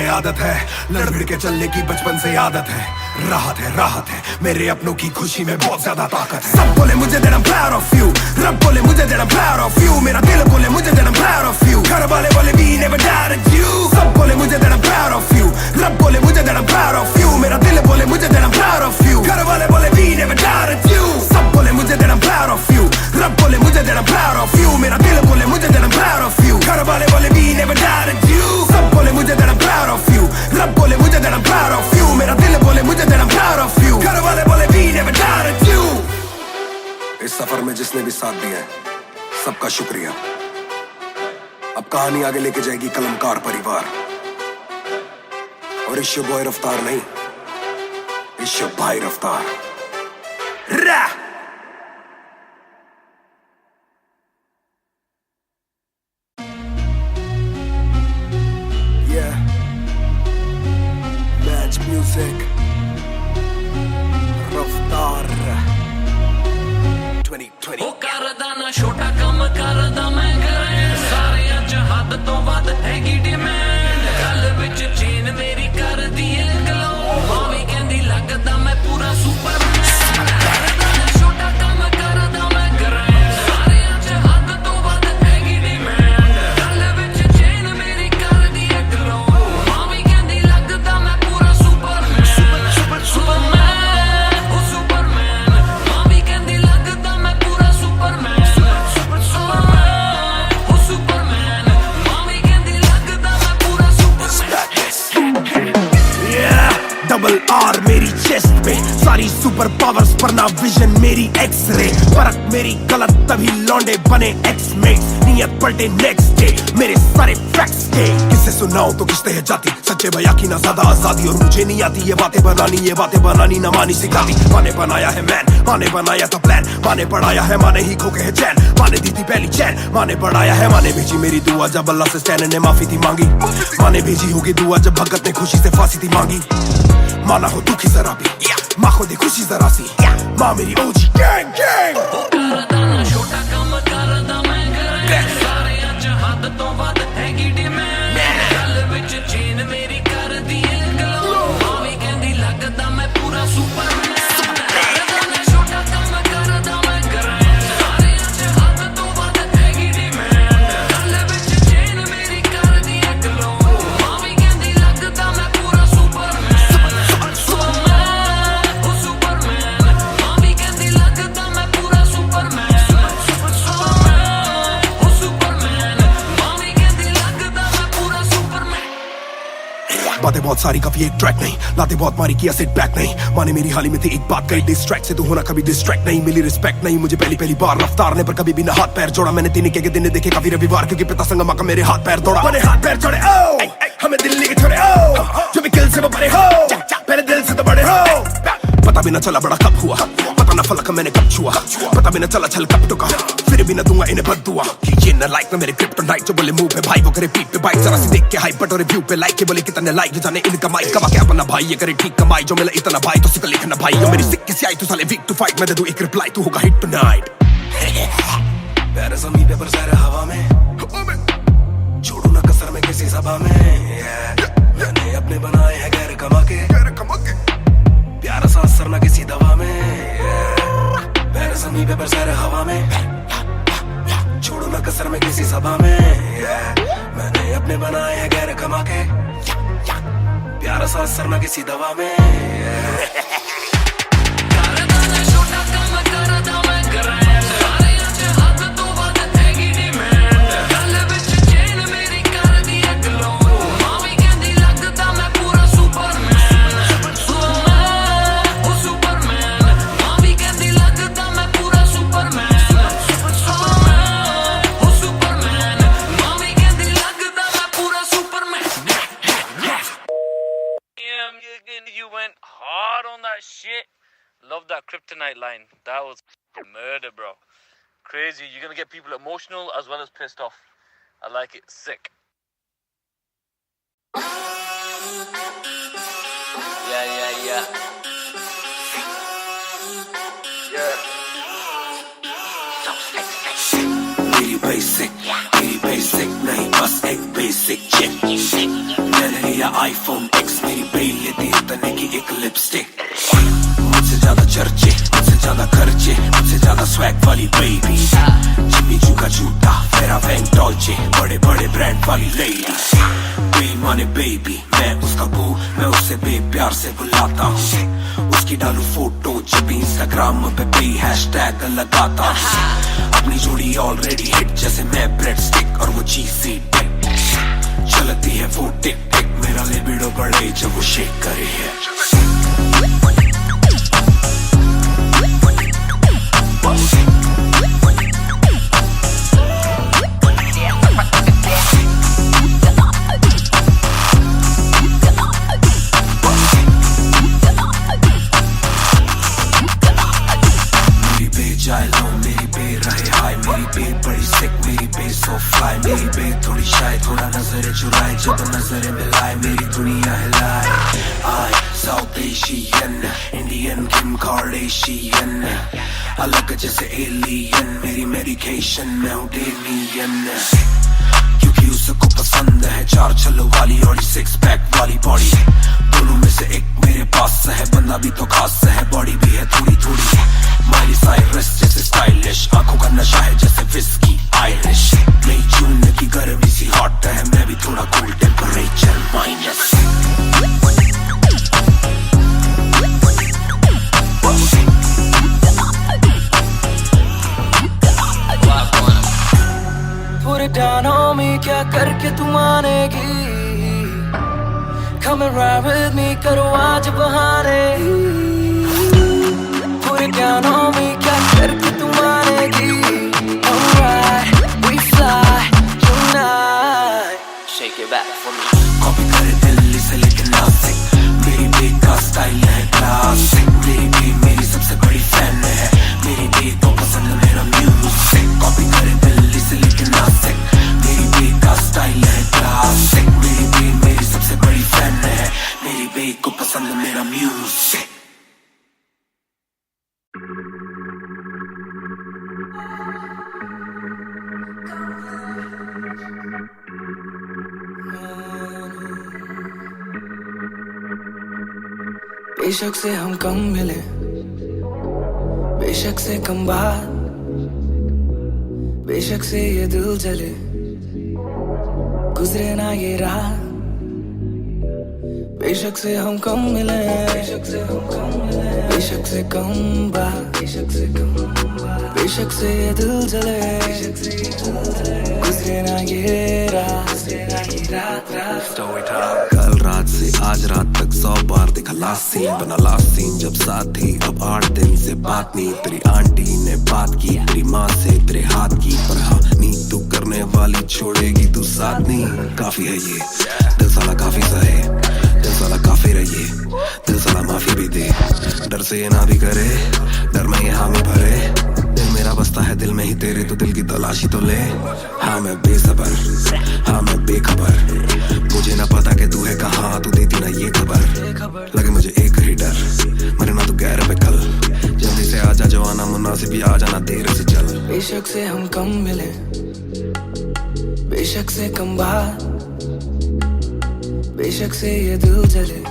आदत है लड़ भिड़ के चलने की बचपन से आदत है, राहत है मेरे अपनों की खुशी में बहुत ज्यादा ताकत है। सब बोले मुझे that I'm proud of you, रब बोले मुझे that I'm proud of you, मेरा दिल बोले मुझे that I'm proud of you, घर वाले बोले we never doubted you। सब बोले मुझे that I'm proud of you, रब बोले मुझे that I'm proud of you, मेरा दिल बोले मुझे that I'm proud of you, घर वाले बोले we never doubted you। सब बोले मुझे that I'm proud of you, रब बोले मुझे that I'm proud of you, मेरा दिल बोले मुझे that I'm proud of you, घर वाले बोले we never doubted you। सब बोले मुझे that I'm proud of you, रब बोले मुझे that I'm proud of you, मेरा दिल बोले मुझे that I'm proud of you, घर वाले बोले we never doubted you। इस सफर में जिसने भी साथ दिया है सबका शुक्रिया। अब कहानी आगे लेके जाएगी कलमकार परिवार, और इश्यो बॉय रफ्तार नहीं, इश्यो भाई रफ्तार। मैच म्यूजिक रफ्तार 2020। ਉਹ ਕਰਦਾ ਨਾ ਛੋਟਾ ਕੰਮ ਕਰਦਾ ਮੈਂ ਕਰਾਂ, ਸਾਰਿਆਂ ਚ ਹੱਦ ਤੋਂ ਵੱਧ ਹੈਗੀ ਡਿਮਾਂਡ, ਗੱਲ ਵਿੱਚ ਚੇਨ ਮੇਰੀ ਕਰਦੀ ਏ ਗਲੋ, ਮਾਂ ਵੀ ਕਹਿੰਦੀ ਲੱਗਦਾ ਮੈਂ ਪੂਰਾ ਸੁਪਰਮੈਨ, ਕਰਦਾ ਨਾ सुपर पावर्स पर ना विजन मेरी एक्सरे परख मेरी गलत तभी लौंडे बने एक्समेट्स नियत पलटे नेक्स्ट डे मेरे सारे फैक्ट्स के किससे सुनाऊं तो किसते है जाती सच्चे भैया की ना ज्यादा आजादी और मुझे नहीं आती ये बातें बनानी ना मानी सिखाती माने बनाया है मैन माने बनाया था प्लान माने पढ़ाया है माने ही खोके है चैन माने दी थी पहली चैन माने बढ़ाया है माने भेजी मेरी दुआ जब अल्लाह से स्टैन ने माफी थी मांगी माने भेजी होगी दुआ जब भगत ने खुशी से फांसी थी मांगी माना हो दुखी जरा भी माँ को दे खुशी जरा सी माँ मेरी ओजी गैंग गैंग छोटा काम करदा मैं करें सारे अज हद तो वध हैगी डिमांड गल विच चेन मेरी कर दी है ग्लो मावी कहंदी लगदा मैं पूरा सुपरमैन छोटा काम करदा मैं करें सारे अज हद तो वध हैगी डिमांड गल विच चेन मेरी कर दी है ग्लो मावी कहंदी लगदा मैं पूरा सुपरमैन मावी कहंदी लगदा मैं पूरा सुपरमैन बातें बहुत सारी कभी एक ट्रैक नहीं लाते बहुत मारी किया सेट बैक नहीं माने मेरी हाल ही में थी एक बात कही डिस्ट्रैक्ट से तू होना कभी डिस्ट्रैक्ट नहीं मिली रिस्पेक्ट नहीं मुझे पहली बार रफ्तार ने पर कभी भी ना हाथ पैर जोड़ा मैंने तीन के दिन देखे काफी रविवार क्योंकि पिता संगमा का मेरे हाथ पैर दौड़ा मैंने हाथ पैर जोड़े ओ हमें दिल्ली के छोड़े ओ जो भी किल से वो बड़े हो पहले दिल से तो बड़े हो पता भी ना चला बड़ा कब हुआ पता ना फलक मैंने कब छुआ पता भी ना चला छल कब टुका फिर भी ना दूंगा इन्हें बद्दुआ कि ये ना लाइक ना मेरे क्रिप्टोनाइट जो बोले मुंह पे भाई वो करे पीठ पे बाइक जरा सी देख के हाइप बट और रिव्यू पे लाइक के बोले कितने लाइक जाने इनका माइक कमा क्या बना भाई ये करे ठीक कमाई जो मिला इतना भाई तो सिक लिखना भाई और मेरी सिक किसी आई तो साले वीक टू फाइट मैं दे दूं एक रिप्लाई तू होगा हिट टुनाइट प्यारे समी पेपर सारे हवा में छोड़ू ना कसर में किसी सभा में मैंने अपने बनाए हैं गैर कमा के प्यारा सा असर ना किसी दवा में प्यारे समी पेपर सारे हवा में छोड़ू ना कसर में किसी सभा में मैंने अपने बनाए हैं गैर कमा के प्यारा सा असर ना किसी दवा में छोटा काम करदा मैं करें सारे अज हद तो वध हैगी डिमांड गल विच चेन मेरी कर दी है ग्लो मावी कहंदी लगदा मैं पूरा सुपरमैन मावी कहंदी लगदा मैं पूरा सुपरमैन मावी कहंदी लगदा मैं पूरा Superman You went hard on that shit. Love that kryptonite line. That was murder, bro. Crazy. You're gonna get people emotional as well as pissed off. I like it. Sick. Yeah. मेरी basic नहीं बस एक basic chip मैंने लिया iPhone X मेरी bell लेती इतने की एक लिपस्टिक मुझसे ज्यादा चर्चे मुझसे ज्यादा खर्चे मुझसे ज्यादा स्वैग वाली बेबी जिम्मी चू का जूता फेरा वैन डॉल्चे बड़े बड़े ब्रांड वाली लेडी बेईमाने बेबी मैं उसका बू मैं उसे बेप्यार से बुलाता हूँ उसकी डालू फोटो जब इंस्टाग्राम पे हैशटैग लगाता हूँ अपनी जोड़ी ऑलरेडी हिट जैसे मैं ब्रेड स्टिक और वो चीज़ी टिक चलती है वो टिक टिक मेरा लिबिडो बढ़े जब वो शेक करे है मेरी बे थोड़ी शाय थोड़ा नजर चुराए जब नजर मिलाए मेरी दुनिया हिलाए आए साउथ एशियन इंडियन किम कार्डेशियन अलग जैसे एलियन मेरी मेडिकेशन मैं हूँ डेलियन क्योंकि उसको पसंद है 4 छल्लों वाली और 6 पैक वाली बॉडी दोनों में से एक मेरे पास है बंदा भी तो खास है बॉडी भी है थोड़ी थोड़ी माइली साइरस जैसे स्टाइलिश आंखों का नशा है जैसे विस्की आयरिश नई जून की गर्मी सी हॉट है मैं भी थोड़ा cool temperature minus Put it down on me क्या करके तू मानेगी Come and ride with me करो आज बहाने बेशक से हम कम मिले, बेशक से कम बात, बेशक से ये दिल जले, गुजरे ना ये रात। बेशक से हम कम मिले, बेशक से हम कम मिले, बेशक से कम बात, बेशक से कम बात, बेशक से ये दिल जले, बेशक से ये दिल जले, गुजरे ना ये रात, गुजरे ना ये रात। कल रात से आज रात तक 100 बार देखा लास्ट सीन, बना लास्ट सीन जब साथ थी। अब 8 दिन से बात नहीं, तेरी आंटी ने बात की, तेरी माँ से तेरे हाथ की, पर हाँ नींद तू करने वाली छोड़ेगी तू साथ नहीं। काफी है ये दिल साला, काफी सहे दिल साला, काफी रहिए दिल साला, माफी भी दे। डर से ये ना भी करे, डर में ये हामी भरे, दिल मेरा बसता है दिल में ही तेरे, तो दिल की तलाशी तो ले। हाँ मैं बेसबर, हाँ मैं बेखबर, मुझे ना पता कि तू है कहाँ, तू देती ना ये खबर। लगे मुझे एक ही डर, मरे ना तू गैर पे कल, जल्दी से आजा जो आना मुनासिब, आ जाना देर से चल। बेशक से हम कम मिले, बेशक से कम बात, बेशक से ये दिल जले,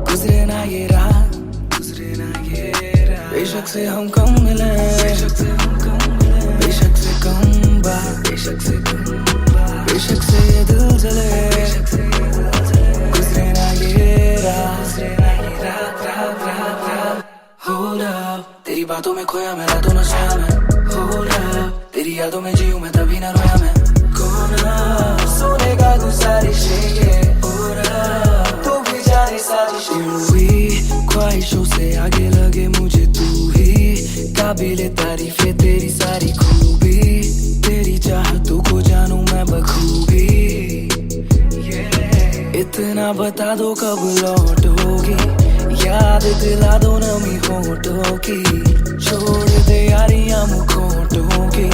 गुजरे ना ये रात, गुजरे ना ये रात। बेशक से हम कम मिले, बेशक से हम कम मिले, बेशक से कम बात, बेशक से कम बात, बेशक से ये दिल जले, बेशक से ये दिल जले, गुजरे ना ये रात, गुजरे ना ये रात, रात, रात, रात। Hold up, तेरी बातों में खोया मैं, रातों न सोया मैं। Hold up, तेरी यादों में जीऊं मैं, तभी न रोया मैं। कोना सोने का गुजारिश है ये, तू भी जाने साजिश हुई, ख्वाहिशों से आगे लगे मुझे तू ही, काबिले तारीफ है तेरी सारी खूबी, तेरी चाहतों को जानूं मैं बखूबी। इतना बता दो कब लौटोगी, याद दिला दो नमी होठों की, छोड़ दे यारियां मुखोटों की।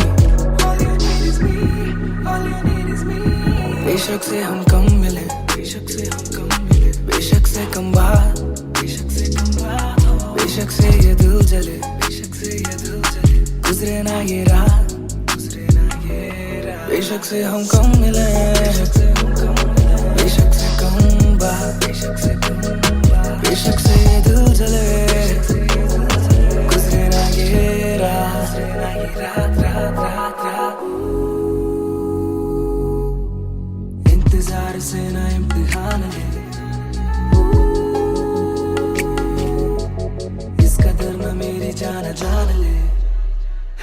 बेशक से हम कम मिले, बेशक से हम कम मिले, बेशक से कम बात, बेशक से कम बात, बेशक से ये दिल जले, बेशक से ये दिल जले, गुजरे ना ये रात, गुजरे ना ये रात। बेशक से हम कम मिले, बेशक से हम कम मिले, बेशक से कम बात, बेशक से कम बात, बेशक से ये दिल जले, बेशक से ये दिल जले, गुजरे ना ये रात, गुजरे ना ये रात, रात, रात, रात। इंतजार से ना इम्तिहान ले, इस कदर में मेरी जान जान ले।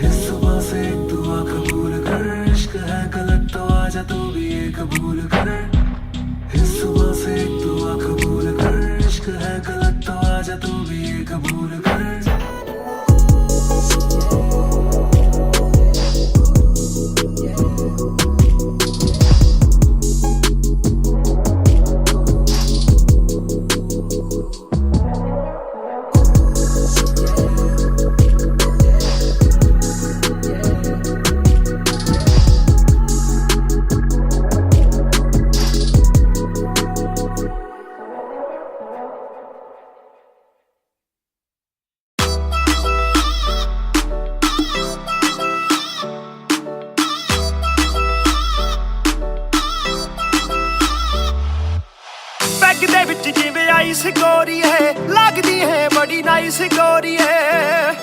इस सुबह से एक दुआ कबूल कर, इश्क है गलत तो आजा तू भी ये कबूल कर। इस सुबह से एक दुआ कबूल कर, इश्क है गलत तो आजा तू भी ये कबूल कर। गोरी है लगदी है बड़ी नाइस गोरी है,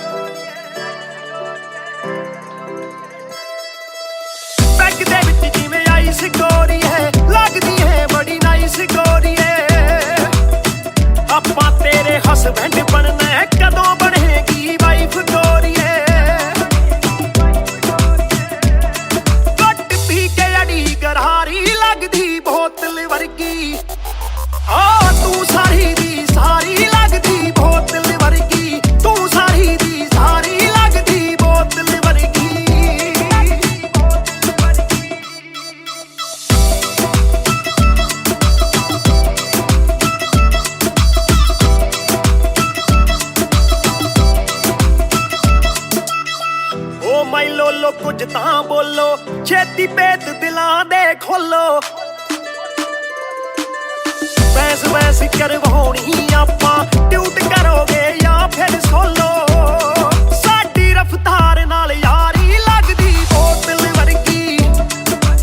बैग दे विच जिवें आइस गोरी है, लगदी है बड़ी नाइस गोरी है। आपां तेरे हसबैंड बनना है, कदों बनेगी वाइफ गोरी है। गट पी के अड़ी गरारी लगदी बोतल वर्गी, तू सारी दी सारी लगदी बोतल वर्गी, तू सारी दी सारी लगदी बोतल वर्गी। ओ माई लोलो कुछ तां बोलो, छेती पेत दिलां दे खोलो, बहस बहस करवाउणी आपां, ट्यूट करोगे या फिर सोलो। साडी रफ्तार नाल यारी लगदी बोतल वर्गी,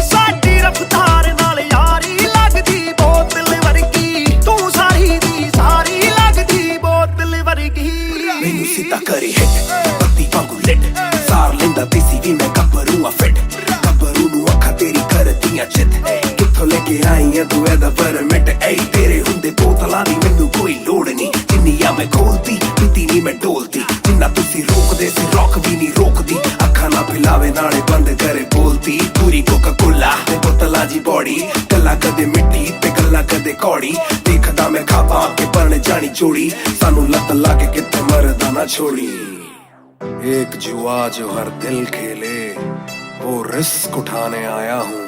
साडी रफ्तार नाल यारी लगदी बोतल वर्गी, तू सारी दी सारी करे हिट पत्ती वांगू लिट सार लेंदा देसी भी मैं गब्बरू आ फिट गब्बरू नू अखा तेरी करदियां चित कित्थों लेके आई है तू एदा परमिट ऐ तेरे हुंदे बोतलां दी मैनू कोई लोड़ नहीं जिन्नी आ मैं खोलती पीती नहीं मैं डोलती जिन्ना तुसी रोकदे सी रॉक भी नहीं रोकदी अखा ना पिलावे नाले बंद करे बोलती पूरी कोका कोला ते बोतला जी बॉडी गल्ला कदे मिट्टी ते गल्ला कदे कौड़ी देखदा मैं खाबा के बन जानी जोड़ी सानू लत लाके कित्थे मरदा ना छोड़ी एक जुआ जो हर दिल खेले वो रिस्क उठाने आया हूँ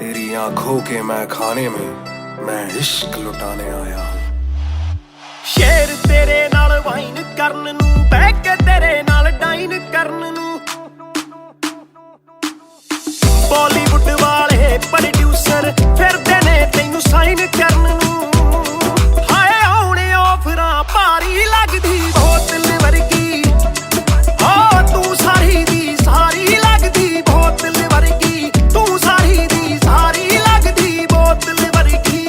तेरी आंखों के मैं खाने में मैं इश्क लुटाने आया हूँ शेर तेरे नाल वाइन करन नू बह के तेरे नाल डाइन करन नू बॉलीवुड वाले प्रोड्यूसर फिरदे ने तैनू साइन करन नू हाय आउणे ऑफरां भारी लगदी बोतल वर्गी हो तू सारी दी सारी लगदी बोतल वर्गी तू सारी दी सारी लगदी बोतल वर्गी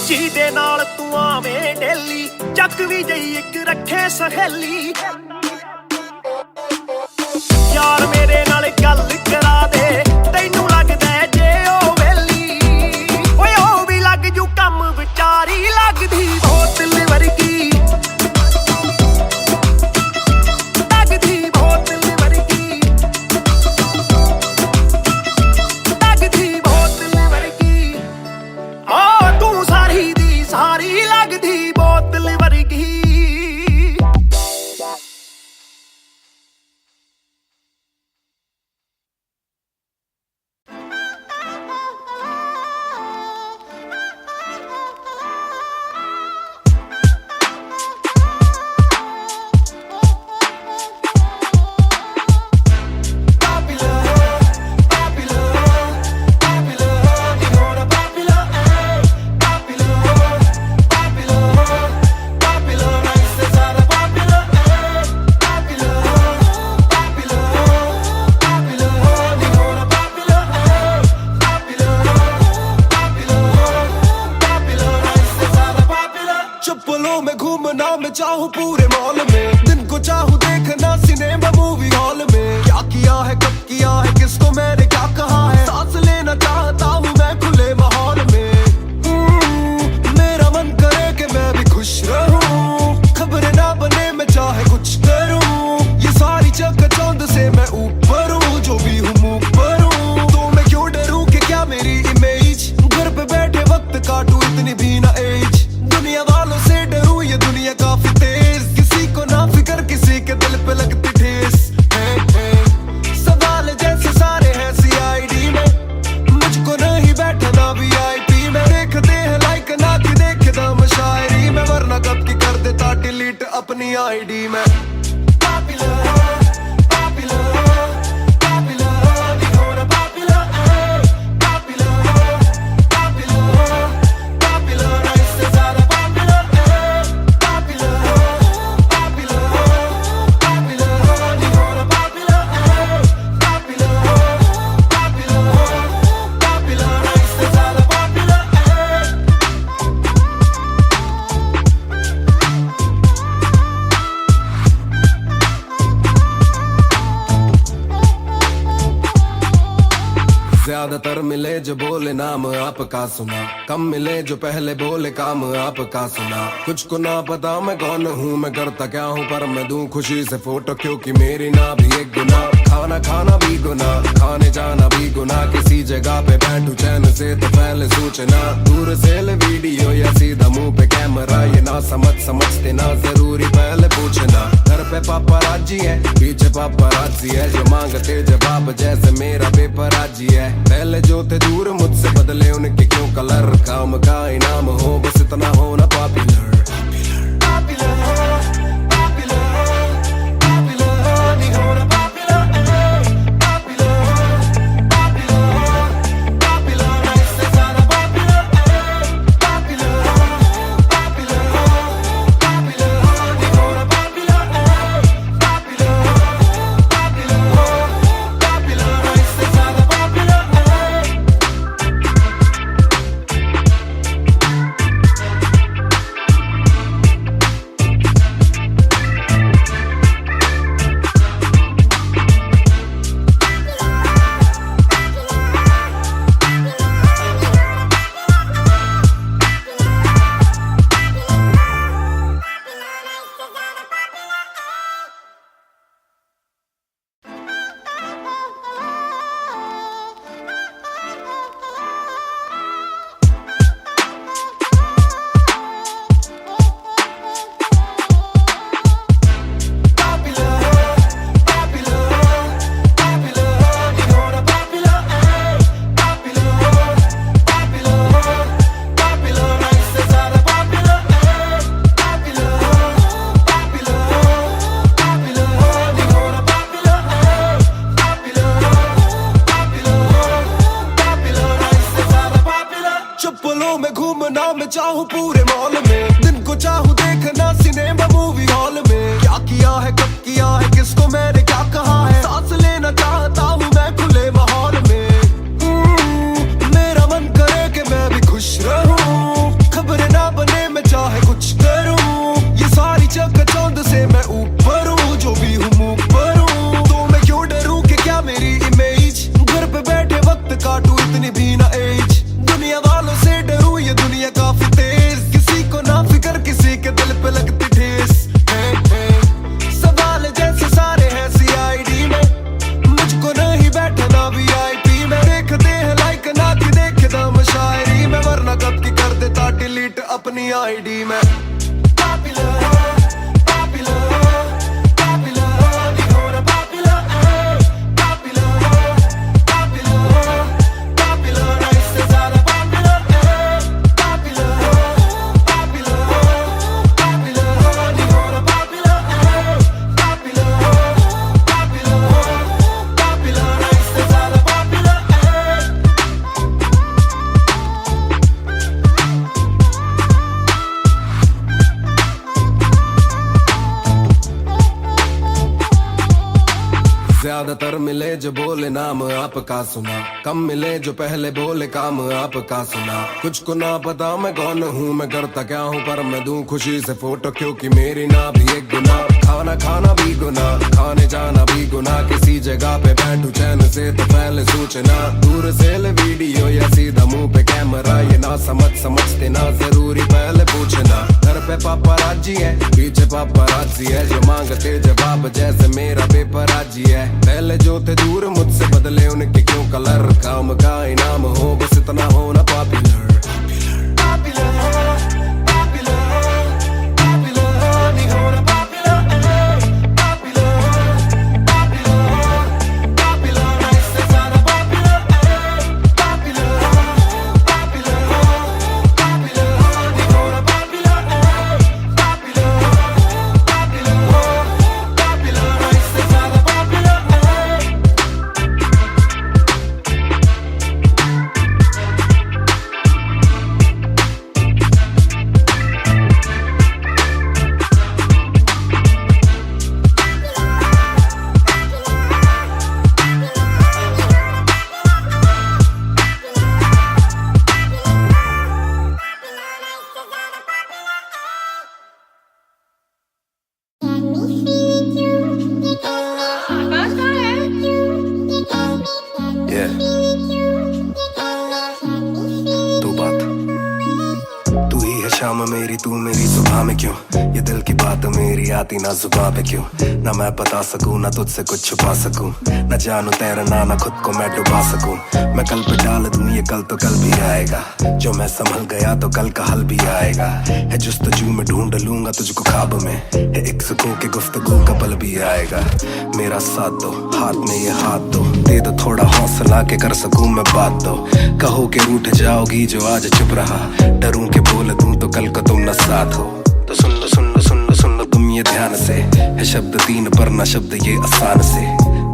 ਜਿਹਦੇ ਨਾਲ ਤੂੰ ਆਵੇਂ ਡੇਲੀ ਚੱਕ ਵੀ ਜਈ ਇੱਕ ਰੱਖੇ ਸਹੇਲੀ ਯਾਰ ਮੇਰੇ ਨਾਲ ਗੱਲ ਕਰਾ ਦੇ ਤੈਨੂੰ ਲੱਗਦਾ ਜੇ ਉਹ ਵੇਲੀ ਓਏ ਉਹ ਵੀ ਲੱਗ ਜੂ ਕੰਮ ਵਿਚਾਰੀ ਲੱਗਦੀ ਬੋਤਲ ਵਰਗੀ ਲੱਗਦੀ ਬੋਤਲ ਵਰਗੀ ਲੱਗਦੀ ਬੋਤਲ ਵਰਗੀ ਓ ਤੂੰ ਸਾਰੀ ਦੀ ਸਾਰੀ ਲੱਗਦੀ ਬੋਤਲ ਵਰਗੀ चप्पलों में घूमना मैं चाहूँ पूरे मॉल में दिन को चाहूँ देखना सिनेमा मूवी हॉल में क्या किया है कब किया है किसको मैंने क्या कहा है सांस लेना चाहता हूँ मैं खुले माहौल में मेरा मन करे कि मैं भी खुश रहूं खबरें ना बने मैं चाहे कुछ करूं ये सारी चकाचौंध से मैं ऊपर हूँ जो भी हूँ मुँह पर हूँ तो मैं क्यों डरूं कि क्या मेरी इमेज घर पे बैठे वक्त काटूं इतनी भी ना एज दुनिया वालों से डरूं ये दुनिया काफी तेज किसी को ना फिकर किसी के दिल पे लगती ठेस सवाल जैसे सारे हैं सीआईडी में मुझको नहीं बैठना वीआईपी में देखते हैं लाइक ना कि देखदा शायरी में वरना कब की कर देता डिलीट अपनी आईडी में ज्यादातर मिले जो बोले नाम आपका सुना कम मिले जो पहले बोले काम आपका सुना कुछ को ना पता मैं कौन हूँ मैं करता क्या हूँ पर मैं दूं खुशी से फोटो क्योंकि मेरी ना भी एक गुना खाना खाना भी गुना खाने जाना भी गुना किसी जगह पे बैठूं चैन से तो पहले सूचना दूर से ले वीडियो या सीधा मुंह पे कैमरा ये ना समझते ना जरूरी पहले पूछना घर पे पापराजी है पीछे पापराजी है जो मांगते जवाब जैसे मेरा पेपराजी है पहले जो थे दूर मुझसे बदले उनके क्यों कलर काम का इनाम हो बस इतना होना पॉपुलर घूमना मैं चाहूँ पूरे मॉल में, दिन को चाहूँ देखना सिनेमा मूवी हॉल में। क्या किया है कब किया है किसको मैंने क्या कहा है, सांस लेना चाहता हूँ मैं खुले माहौल में। मेरा मन करे कि मैं भी खुश रहूं, खबर ना बने मैं चाहे कुछ करूं। ये सारी चकाचौंध से मैं ऊपर हूँ, जो भी हूँ मुँह पर हूँ। तो मैं क्यों डरूं कि क्या मेरी इमेज, घर पे बैठे वक्त काटूं इतनी भी ना एज। दुनिया वालों से डरूं ये दुनिया काफी तेज, किसी को ना फिक्र किसी के दिल पे लगती ठेस। सवाल जैसे सारे हैं CID में, मुझको नहीं बैठना VIP में। देखते हैं लाइक ना कि देखे दम शायरी में, वरना कब की कर देता डिलीट अपनी ID में। ज्यादातर मिले जो बोले नाम आपका सुना, कम मिले जो पहले बोले काम आपका सुना। कुछ को ना पता मैं कौन हूँ, मैं करता क्या हूँ, पर मैं दूं खुशी से फोटो क्योंकि मेरी ना भी एक गुना। खाना खाना भी गुना, खाने जाना भी गुना, किसी जगह पे बैठूं चैन से तो पहले सूचना। दूर से ले वीडियो या सीधा मुंह पे कैमरा, ये ना समझते ना जरूरी पहले पूछना। घर पे पापराजी है पीछे पापराजी है, जो मांगते जवाब जैसे मेरा पेपर आजी है। पहले जो थे दूर मुझसे बदले उनके क्यों कलर, काम का इनाम हो बस इतना होना पॉपुलर। शाम मेरी तू मेरी सुबह में क्यों, ये दिल की बात मेरी आती ना जुबां पे क्यों। ना मैं बता सकूं ना तुझसे कुछ छुपा सकूं, ना जानू तैरना ना खुद को मैं डुबा सकूं। मैं कल पे डाल दूं ये कल तो कल भी आएगा, जो मैं संभल गया तो कल का हल भी आएगा। है जुस्तजू में ढूंढ लूंगा तुझको ख्वाब में, है एक सुकून के गुफ्तगू का पल भी आएगा। मेरा साथ दो हाथ में ये हाथ दो, दे दो थोड़ा हौसला के कर सकूं मैं बात दो। कहो के रूठ जाओगी जो आज चुप रहा, डरूं के बोल दूं तो कल को तुम न साथ हो। तो सुन लो सुन लो सुन लो सुन लो तुम ये ध्यान से, है शब्द तीन पर ना शब्द ये आसान से।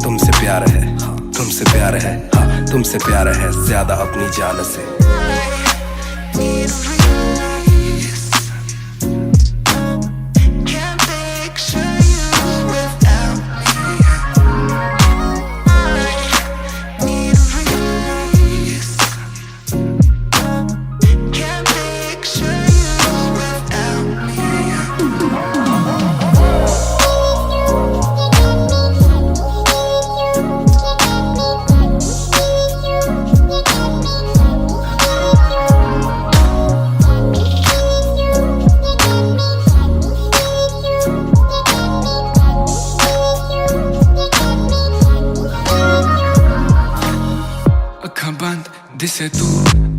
तुमसे प्यार है तुमसे प्यार है, हाँ तुमसे प्यार है ज्यादा अपनी जान से। दिसे तू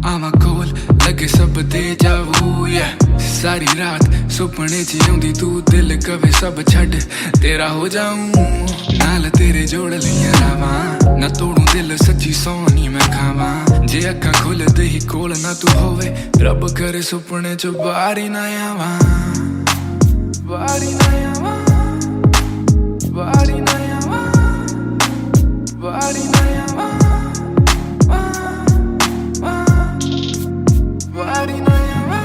आवा कोल लगे सब दे जावू, सारी रात सुपने च आउंदी तू, दिल कवे सब छड़ तेरा हो जाऊं। नाल तेरे जोड़ लिया रावा, ना तोड़ू दिल सच्ची सोनी मैं खावा। जे अखा खुल दे ही कोल ना तू होवे, रब करे सुपने च बारी ना आवा, बारी ना आवा, बारी ना आवा, बारी ना आवा, बारी ना आवा।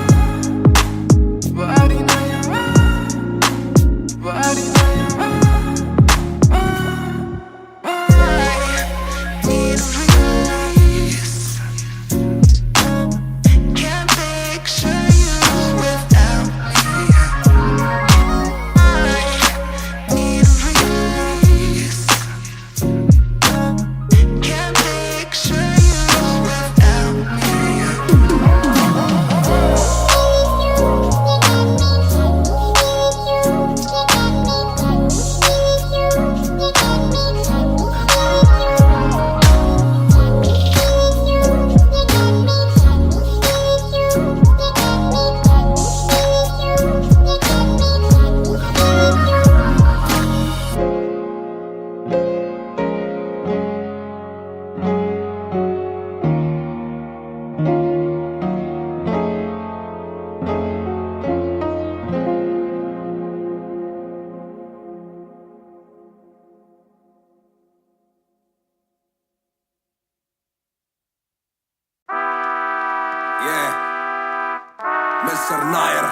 प्रोड्यूसर नायर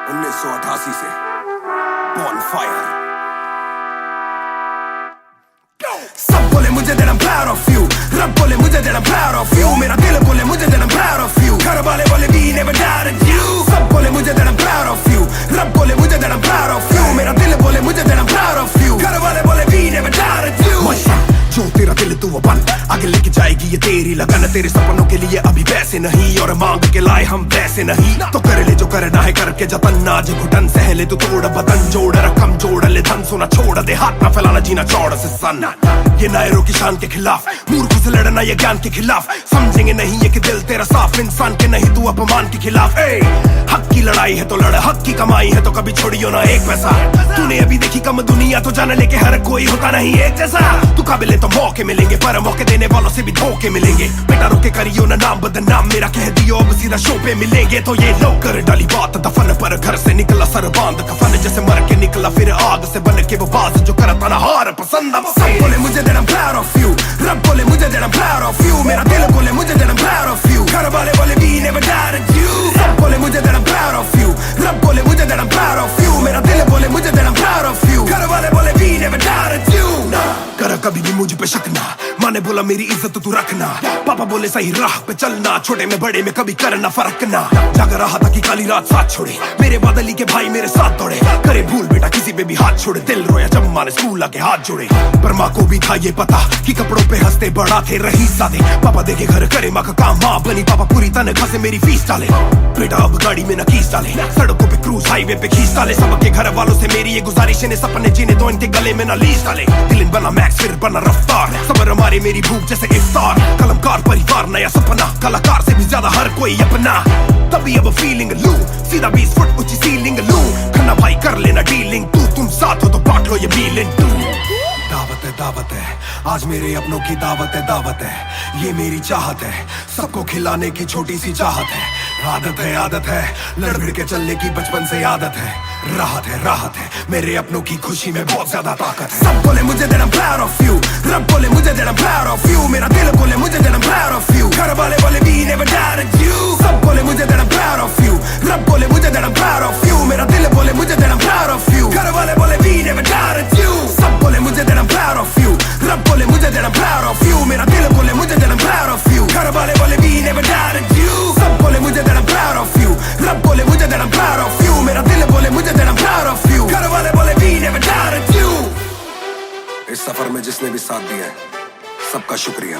1988 से Bonfire. सब बोले मुझे that I'm proud of you, रब बोले मुझे that I'm proud of you, मेरा दिल बोले मुझे that I'm proud of you, घर वाले बोले we never doubted you. सब बोले मुझे that I'm proud of you, रब बोले मुझे that I'm proud of you, मेरा दिल बोले मुझे that I'm proud of you, घर वाले बोले we never doubted you. जो तेरा दिल तू वो बन, आगे लेके जाएगी ये तेरी लगन, तेरे सपनों के लिए अभी वैसे नहीं और मांग के लाए हम वैसे नहीं, तो कर ले जो करना है करके जतन, आज घुटन सहले तू तोड़ बदन, जोड़ रकम जोड़ ले धन, सोना छोड़ दे हाथ ना फैलाना जीना चौड़ से सन, ये नायरों की शान के खिलाफ, मूर्खों से लड़ना ये ज्ञान के खिलाफ, समझेंगे नहीं ये कि दिल तेरा साफ, इंसान के नहीं तू अपमान के खिलाफ, हक की लड़ाई है तो लड़, हक की कमाई है तो कभी छोड़ियो ना एक पैसा, तूने अभी देखी कम दुनिया तो जान ले के हर कोई होता नहीं एक जैसा, तू काबिल तो मौके मिलेंगे पर मौके देने वालों से भी धोखे मिलेंगे, बेटा रोके करियो ना नाम बदनाम मेरा, कह दियो अब सीधा शो पे मिलेंगे, तो ये लो कर डाली बात दफन पर, घर से निकला सर बांध कफन, जैसे मर के निकला फिर आग से बन के वो बाज जो करता ना हार पसंद, सब बोले मुझे that I'm proud of you, रब बोले मुझे that I'm proud of you, मेरा दिल बोले मुझे that I'm proud of you, घर वाले बोले we never doubted you. सब बोले मुझे that I'm proud of you, रब बोले मुझे that I'm proud of you, मेरा दिल बोले मुझे that I'm proud of you, घर वाले बोले we never doubted you. ना कर कभी भी मुझ पे शक ना, माँ ने बोला मेरी इज्जत तू रखना, पापा बोले सही राह पे चलना, छोटे में बड़े में कभी करना फर्क ना, जाग रहा था कि काली रात साथ छोड़े, मेरे बादली के भाई मेरे साथ दौड़े, करे भूल बेटा किसी पे भी हाथ छोड़े, दिल रोया जब माँ ने स्कूल आके हाथ जोड़े, पर माँ को भी था ये पता कि कपड़ों पे हंसते बड़ा थे रही सादे, पापा देखे घर करे माँ का काम, माँ बनी पापा पूरी तनख्वाह से मेरी फीस डाले, बेटा अब गाड़ी में न कीस डाले, सड़कों पे क्रूज हाईवे पे खींच डाले, सबके घर वालों से मेरी ये गुजारिश है सपने जीने दो इनके गले में न लीस डाले, दिल बना मैक्स फिर बना रफ्तार, सबर हमारे मेरी भूख जैसे इफ्तार, कलमकार परिवार नया सपना, कलाकार से भी ज्यादा हर कोई अपना, तभी अब फीलिंग लू, सीधा 20 फुट ऊंची सीलिंग लू, खन्ना भाई कर लेना डीलिंग, तुम साथ हो तो बांट लो ये बीलिंग तू, दावत है आज मेरे अपनों की दावत है, ये मेरी चाहत है, सबको खिलाने की छोटी सी चाहत है, आदत है लड़ भिड़ के चलने की बचपन से आदत है, राहत है मेरे अपनों की खुशी में बहुत ज्यादा ताकत है, सब बोले मुझे that I'm proud of you, रब बोले मुझे that I'm proud of you, मेरा दिल बोले मुझे that I'm proud of you, घर वाले बोले we never doubted you. सब बोले मुझे that I'm proud of you, रब बोले मुझे that I'm proud of you, मेरा दिल बोले मुझे that I'm proud of you, घर वाले बोले we never doubted you. सब बोले मुझे that I'm proud of you, रब बोले मुझे that I'm proud of you, मेरा दिल बोले मुझे that I'm proud of you, घर वाले बोले we never doubted you. सब बोले मुझे that I'm proud of you, रब बोले मुझे that I'm proud of you, मेरा दिल बोले मुझे that I'm proud of you, घर वाले बोले we never doubted you. इस सफर में जिसने भी साथ दिया है सबका शुक्रिया,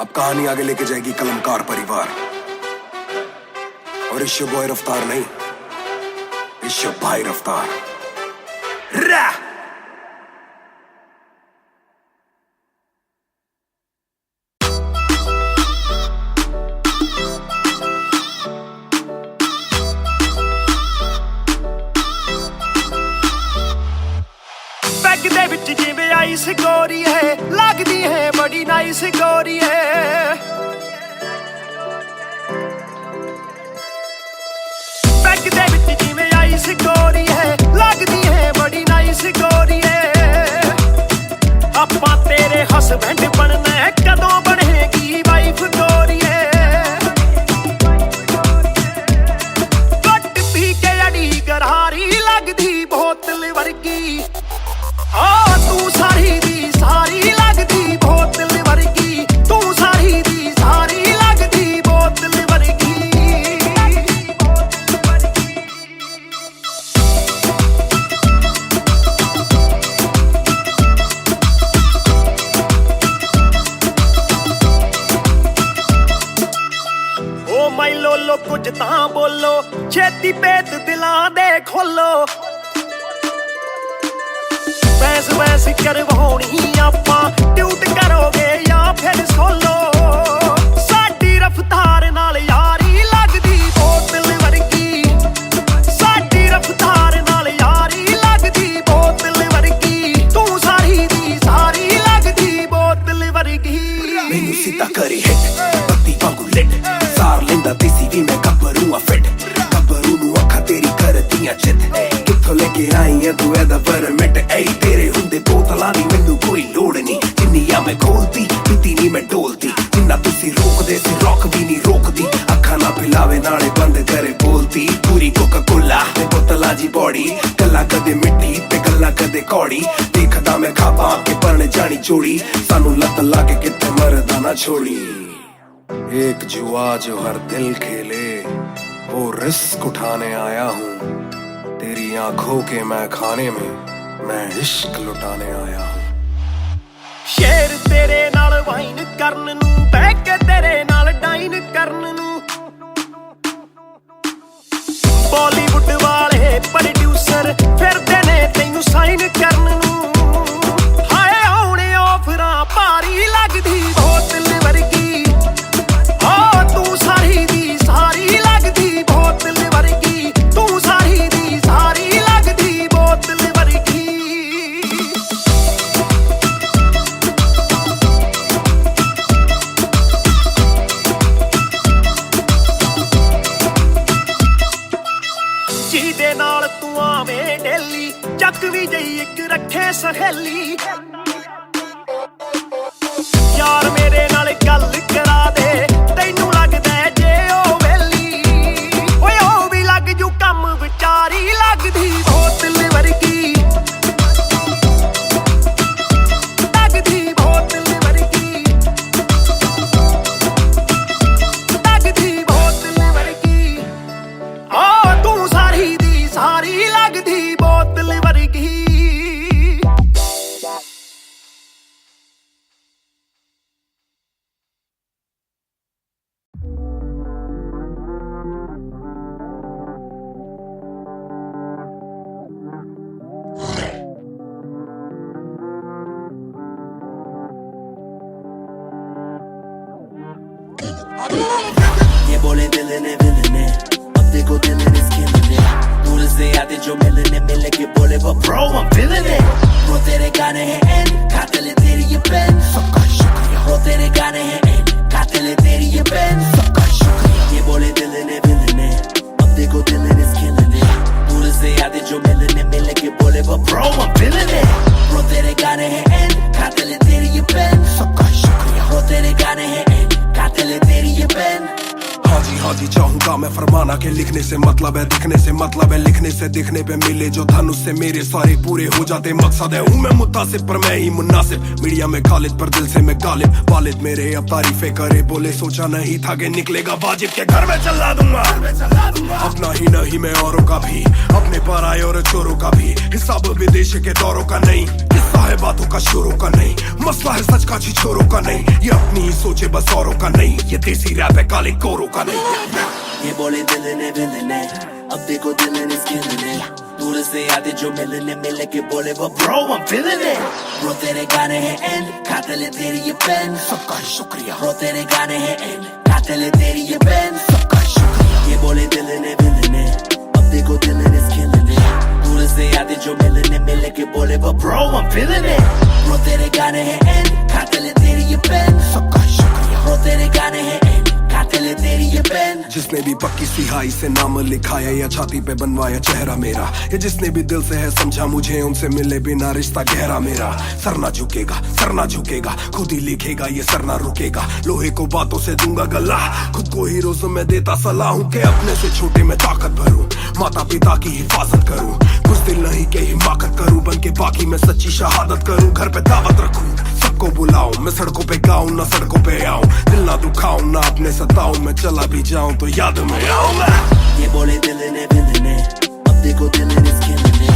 अब कहानी आगे लेके जाएगी कलमकार परिवार, और इश्यो बॉय रफ्तार नहीं, इश्यो भाई रफ्तार। बैग दे विच जिवें आइस गोरी है, लगदी है बड़ी नाइस गोरी है, बैग दे विच जिवें आइस गोरी है, लगदी है बड़ी नाइस गोरी है, आपां तेरे हसबैंड बनना है, कदों बनेगी वाइफ गोरी है, घट पी के अड़ी गरारी लगदी बोतल वर्गी, तू सारी दी सारी लगदी बोतल वर्गी, तू सारी दी सारी लगदी बोतल वर्गी। ओ माई लोलो कुछ तां बोलो, छेती पेत दिलां दे खोलो, बहस करवाउणी आपां ट्यूट करोगे या फिर सोलो, साडी रफ्तार नाल यारी लगदी बोतल वर्गी, साडी रफ्तार नाल यारी लगदी बोतल वर्गी, तू सारी दी सारी लगदी बोतल वर्गी। मैनू सीधा करी हिट बत्ती वांगू लिट, सार लेंदा देसी भी मैं गब्बरू आ फिट, गब्बरू नू अखा तेरी करदियां चित, कित्थों लेके आई नहीं है तू ऐदा परमिट ऐ तेरे हुंदे बोतलां दी मैनू कोई लोड़ नहीं जिन्नियां मैं खोलती पीती नहीं मैं डोलती जिन्ना तुसी रोकदे सी रॉक भी नहीं रोकदी अखा ना पिलावे नाले बंद करे बोलती पूरी कोका कोला ते बोतलां जी बॉडी गल्ला कदे मिट्टी ते गल्ला कदे कौड़ी देखदा मैं खाबा के परने जानी चोड़ी सानू लत लाके किथे मरदा ना छोड़ी एक जुआ जो हर दिल खेले वो रिस्क उठाने आया हूँ तेरी आंखों के मैं खाने में मैं इश्क लुटाने आया हूँ शेर तेरे नाल वाइन करन नू बह के तेरे नाल डाइन करन नू बॉलीवुड वाले प्रोड्यूसर फिरदे ने तैनू साइन करन नू हाय आउणे ऑफरां भारी लगदी बोतल वर्गी तू सारी दी सारी लगदी बोतल वर्गी तू सारी दी सारी लगदी बोतल वर्गी ਜਿਹਦੇ ਨਾਲ ਤੂੰ ਆਵੇਂ ਡੇਲੀ ਚੱਕ ਵੀ ਜਈ ਇੱਕ ਰੱਖੇ ਸਹੇਲੀ ਯਾਰ ਮੇਰੇ ਨਾਲ ਗੱਲ ਕਰਾ ਦੇ ਤੈਨੂੰ ਲੱਗਦਾ ਜੇ ਉਹ ਵੇਲੀ ਓਏ ਉਹ ਵੀ ਲੱਗ ਜੂ ਕੰਮ ਵਿਚਾਰੀ ਲੱਗਦੀ ਬੋਤਲ ਵਰਗੀ ਲੱਗਦੀ ਬੋਤਲ ਵਰਗੀ ਲੱਗਦੀ ਬੋਤਲ ਵਰਗੀ ਤੂੰ ਸਾਰੀ ਦੀ ਸਾਰੀ ਲੱਗਦੀ ਬੋਤਲ ਵਰਗੀ ये बोले दिल ने विलन ने अब देखो दिल ने स्किन ने दूर से आते जो मिलने मिलने के बोले वो bro I'm feeling it bro तेरे गाने हैं एंड खाते ले तेरी ये पेन सबका शुक्रिया bro तेरे गाने हैं एंड खाते ले तेरी ये पेन सबका शुक्रिया ये बोले दिल ने विलन ने अब देखो दिल ने स्किन ने दूर से आते जो मिलने मिलने के बोले वो bro I'm feeling it bro तेरे गाने हैं एंड खाते ले तेरी ये पेन सबका शुक्रिया bro तेरे गाने हैं एंड खाते ले तेरी ये पेन हाँ जी चाहूंगा मैं फरमाना के लिखने से मतलब है दिखने से मतलब है लिखने से दिखने पे मिले जो धन उससे मेरे सारे पूरे हो जाते मकसद है हूँ मैं मुतासिब पर मैं ही मुनासिब मीडिया में खालिद पर दिल से मैं गालिब वालिद मेरे अब तारीफे करे बोले सोचा नहीं था कि निकलेगा वाजिब के घर में चला दूंगा अपना ही नहीं मैं औरों का भी अपने पर आए और चोरों का भी हिसाब विदेश के दौरों का नहीं किस्सा है बातों का शोरों का नहीं मसला है सच का छिछोरों का नहीं ये अपनी ही सोचे बस औरों का नहीं ये देसी रैप है काले कोरों का नहीं ये बोले दिल ने विलन ने अब देखो दिल ने स्किन ने दूर से आते जो मिलने मिलने के बोले वो bro I'm feeling it bro तेरे गाने हैं एंड खाते ले तेरी ये पेन सबका शुक्रिया bro तेरे गाने हैं एंड खाते ले तेरी ये पेन सबका शुक्रिया ये बोले दिल ने विलन ने अब देखो दिल ने स्किन ने दूर से आते जो मिलने मिलने के बोले वो bro I'm feeling it bro तेरे गाने हैं एंड खाते ले तेरी ये पेन सबका शुक्रिया bro तेरे गाने हैं एंड खाते ले तेरी ये पेन जिसने भी पक्की सिहाई से नाम लिखाया या छाती पे बनवाया चेहरा मेरा या जिसने भी दिल से है समझा मुझे उनसे मिले बिना रिश्ता गहरा मेरा सर ना झुकेगा खुद ही लिखेगा ये सर ना रुकेगा लोहे को बातों से दूंगा गला खुद को हीरोज में देता सलाह हूँ के अपने से छोटे में ताकत भरूं माता पिता की हिफाजत करूं कुछ दिल नहीं के हिमाकत करूं बन के बाकी मैं सच्ची शहादत करूं घर पे दावत रखूं सबको बुलाऊं मैं सड़कों पे गाऊं ना सड़कों पे आऊं दिल ना दुखाऊं ना अपने सताऊं मैं चला भी जाऊं तो याद में आऊं मैं ये बोले दिल ने विलन ने अब देखो दिल ने स्किन ने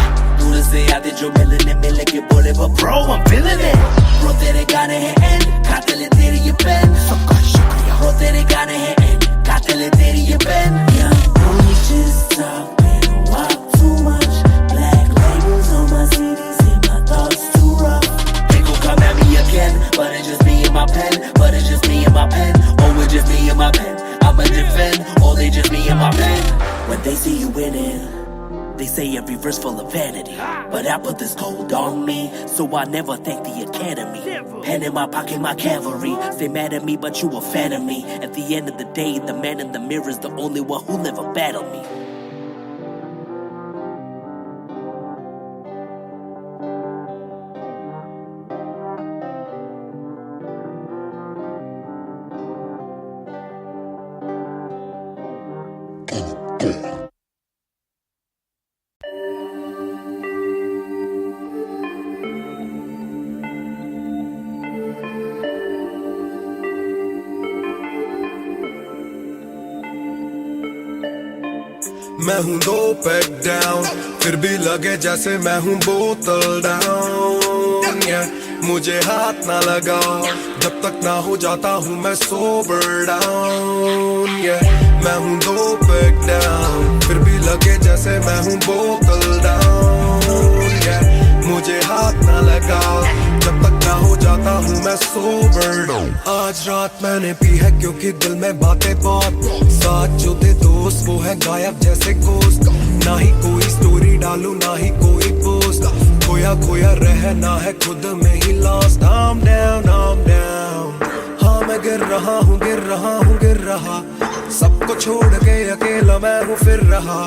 दूर से आते जो मिलने मिलने के बोले वो bro I'm feeling it bro तेरे गाने हैं एंड खाते ले तेरी ये पेन सबका शुक्रिया bro तेरे गाने हैं एंड खाते ले तेरी ये pen young boys just talking walk too much black labels on my CDs and my thoughts too rough they gon' come at me again but it's just me and my pen but it's just me and my pen oh it's just me and my pen I'ma defend, oh they just me and my pen when they see you winning they say every verse full of vanity but I put this gold on me so I never thank the academy pen in my pocket my cavalry stay mad at me but you a fan of me at the end of the day the man in the mirror is the only one who never battled me मैं हूँ 2 pack down, फिर भी लगे जैसे मैं हूँ बोतल down. मुझे हाथ ना लगाओ जब तक ना हो जाता हूँ मैं सोबर डाउन। मैं हूँ 2 पैक डाउन, फिर भी लगे जैसे मैं हूँ बोतल डाउन। मुझे हाथ ना लगाओ जब तक ना हो जाता हूँ मैं सोबर डाउन। आज रात मैंने पी है क्योंकि दिल में बातें बहुत, साथ जो थे दोस्त वो है गायब जैसे गोश्त। ना ही कोई स्टोरी डालूं ना ही कोई पोस्ट, खोया खोया रहना है खुद में he lost. I'm down, I'm down, हाँ मैं गिर रहा हूँ गिर रहा हूँ गिर रहा, सबको छोड़ के अकेला मैं हूँ फिर रहा।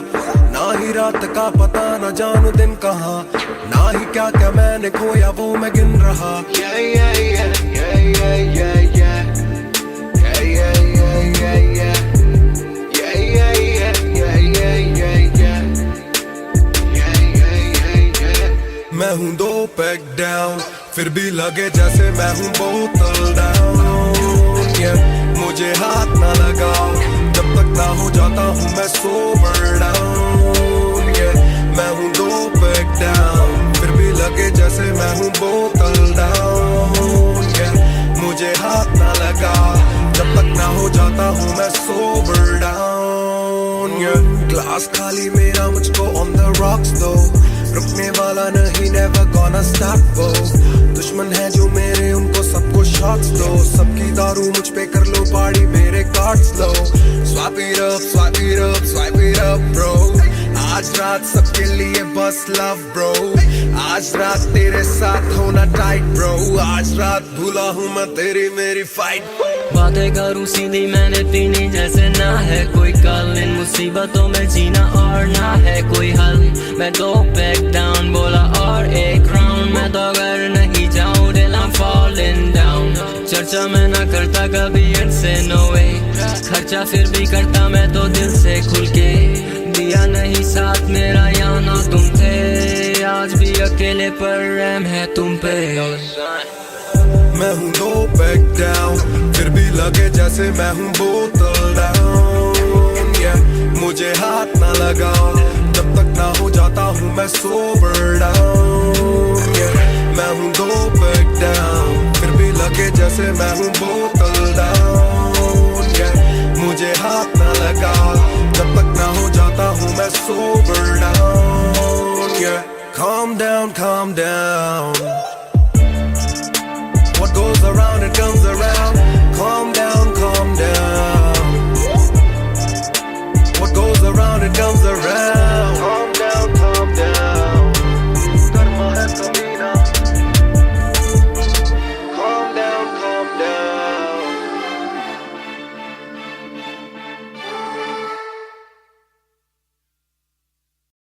ना ही रात का पता न जानू दिन कहाँ, ना ही क्या क्या मैंने खोया वो मैं गिन रहा। Yeah, yeah, yeah, yeah, yeah, yeah, yeah. Yeah, yeah, yeah, yeah, yeah. Yeah, yeah, yeah, yeah, yeah, yeah, yeah. Yeah, yeah, yeah, yeah. मैं हूँ 2 पैक डाउन, फिर भी लगे जैसे मैं हूँ बोतल डाउन। मुझे हाथ ना लगाओ जब तक ना हो जाता हूँ मैं सोबर डाउन। मैं हूँ 2 पैक डाउन, फिर भी लगे जैसे मैं हूँ बोतल डाउन। मुझे हाथ ना लगाओ जब तक ना हो जाता हूँ मैं सोबर डाउन। ग्लास खाली मेरा मुझको ऑन द रॉक्स दो, रुकने वाला नहीं never gonna stop वो। दुश्मन है जो मेरे उनको सबको शॉट्स दो, सबकी दारू मुझ पे कर लो पार्टी मेरे cards low. Swipe it up, swipe it up, swipe it up bro, आज रात सबके लिए बस लव ब्रो। आज रात तेरे साथ होना टाइट ब्रो, आज रात भूला हूँ मैं तेरी मेरी फाइट। बातें करूँ सीधी मैंने पीनी जैसे ना है कोई कल, इन मुसीबतों में जीना और ना है कोई हल। मैं 2 पैक डाउन बोला और 1 राउंड, मैं तो अगर नहीं जाऊँ दिल I'm falling down। चर्चा मैं ना करता कभी इनसे नो वे, खर्चा फिर भी करता मैं तो दिल से खुल के। दिया नहीं साथ मेरा या ना तुम थे, आज भी अकेले पर रहम है तुम पे। मैं हूँ 2 पैक डाउन, फिर भी लगे जैसे मैं हूँ बोतल डाउन। मुझे हाथ ना लगाओ जब तक ना हो जाता हूँ मैं सोबर डाउन।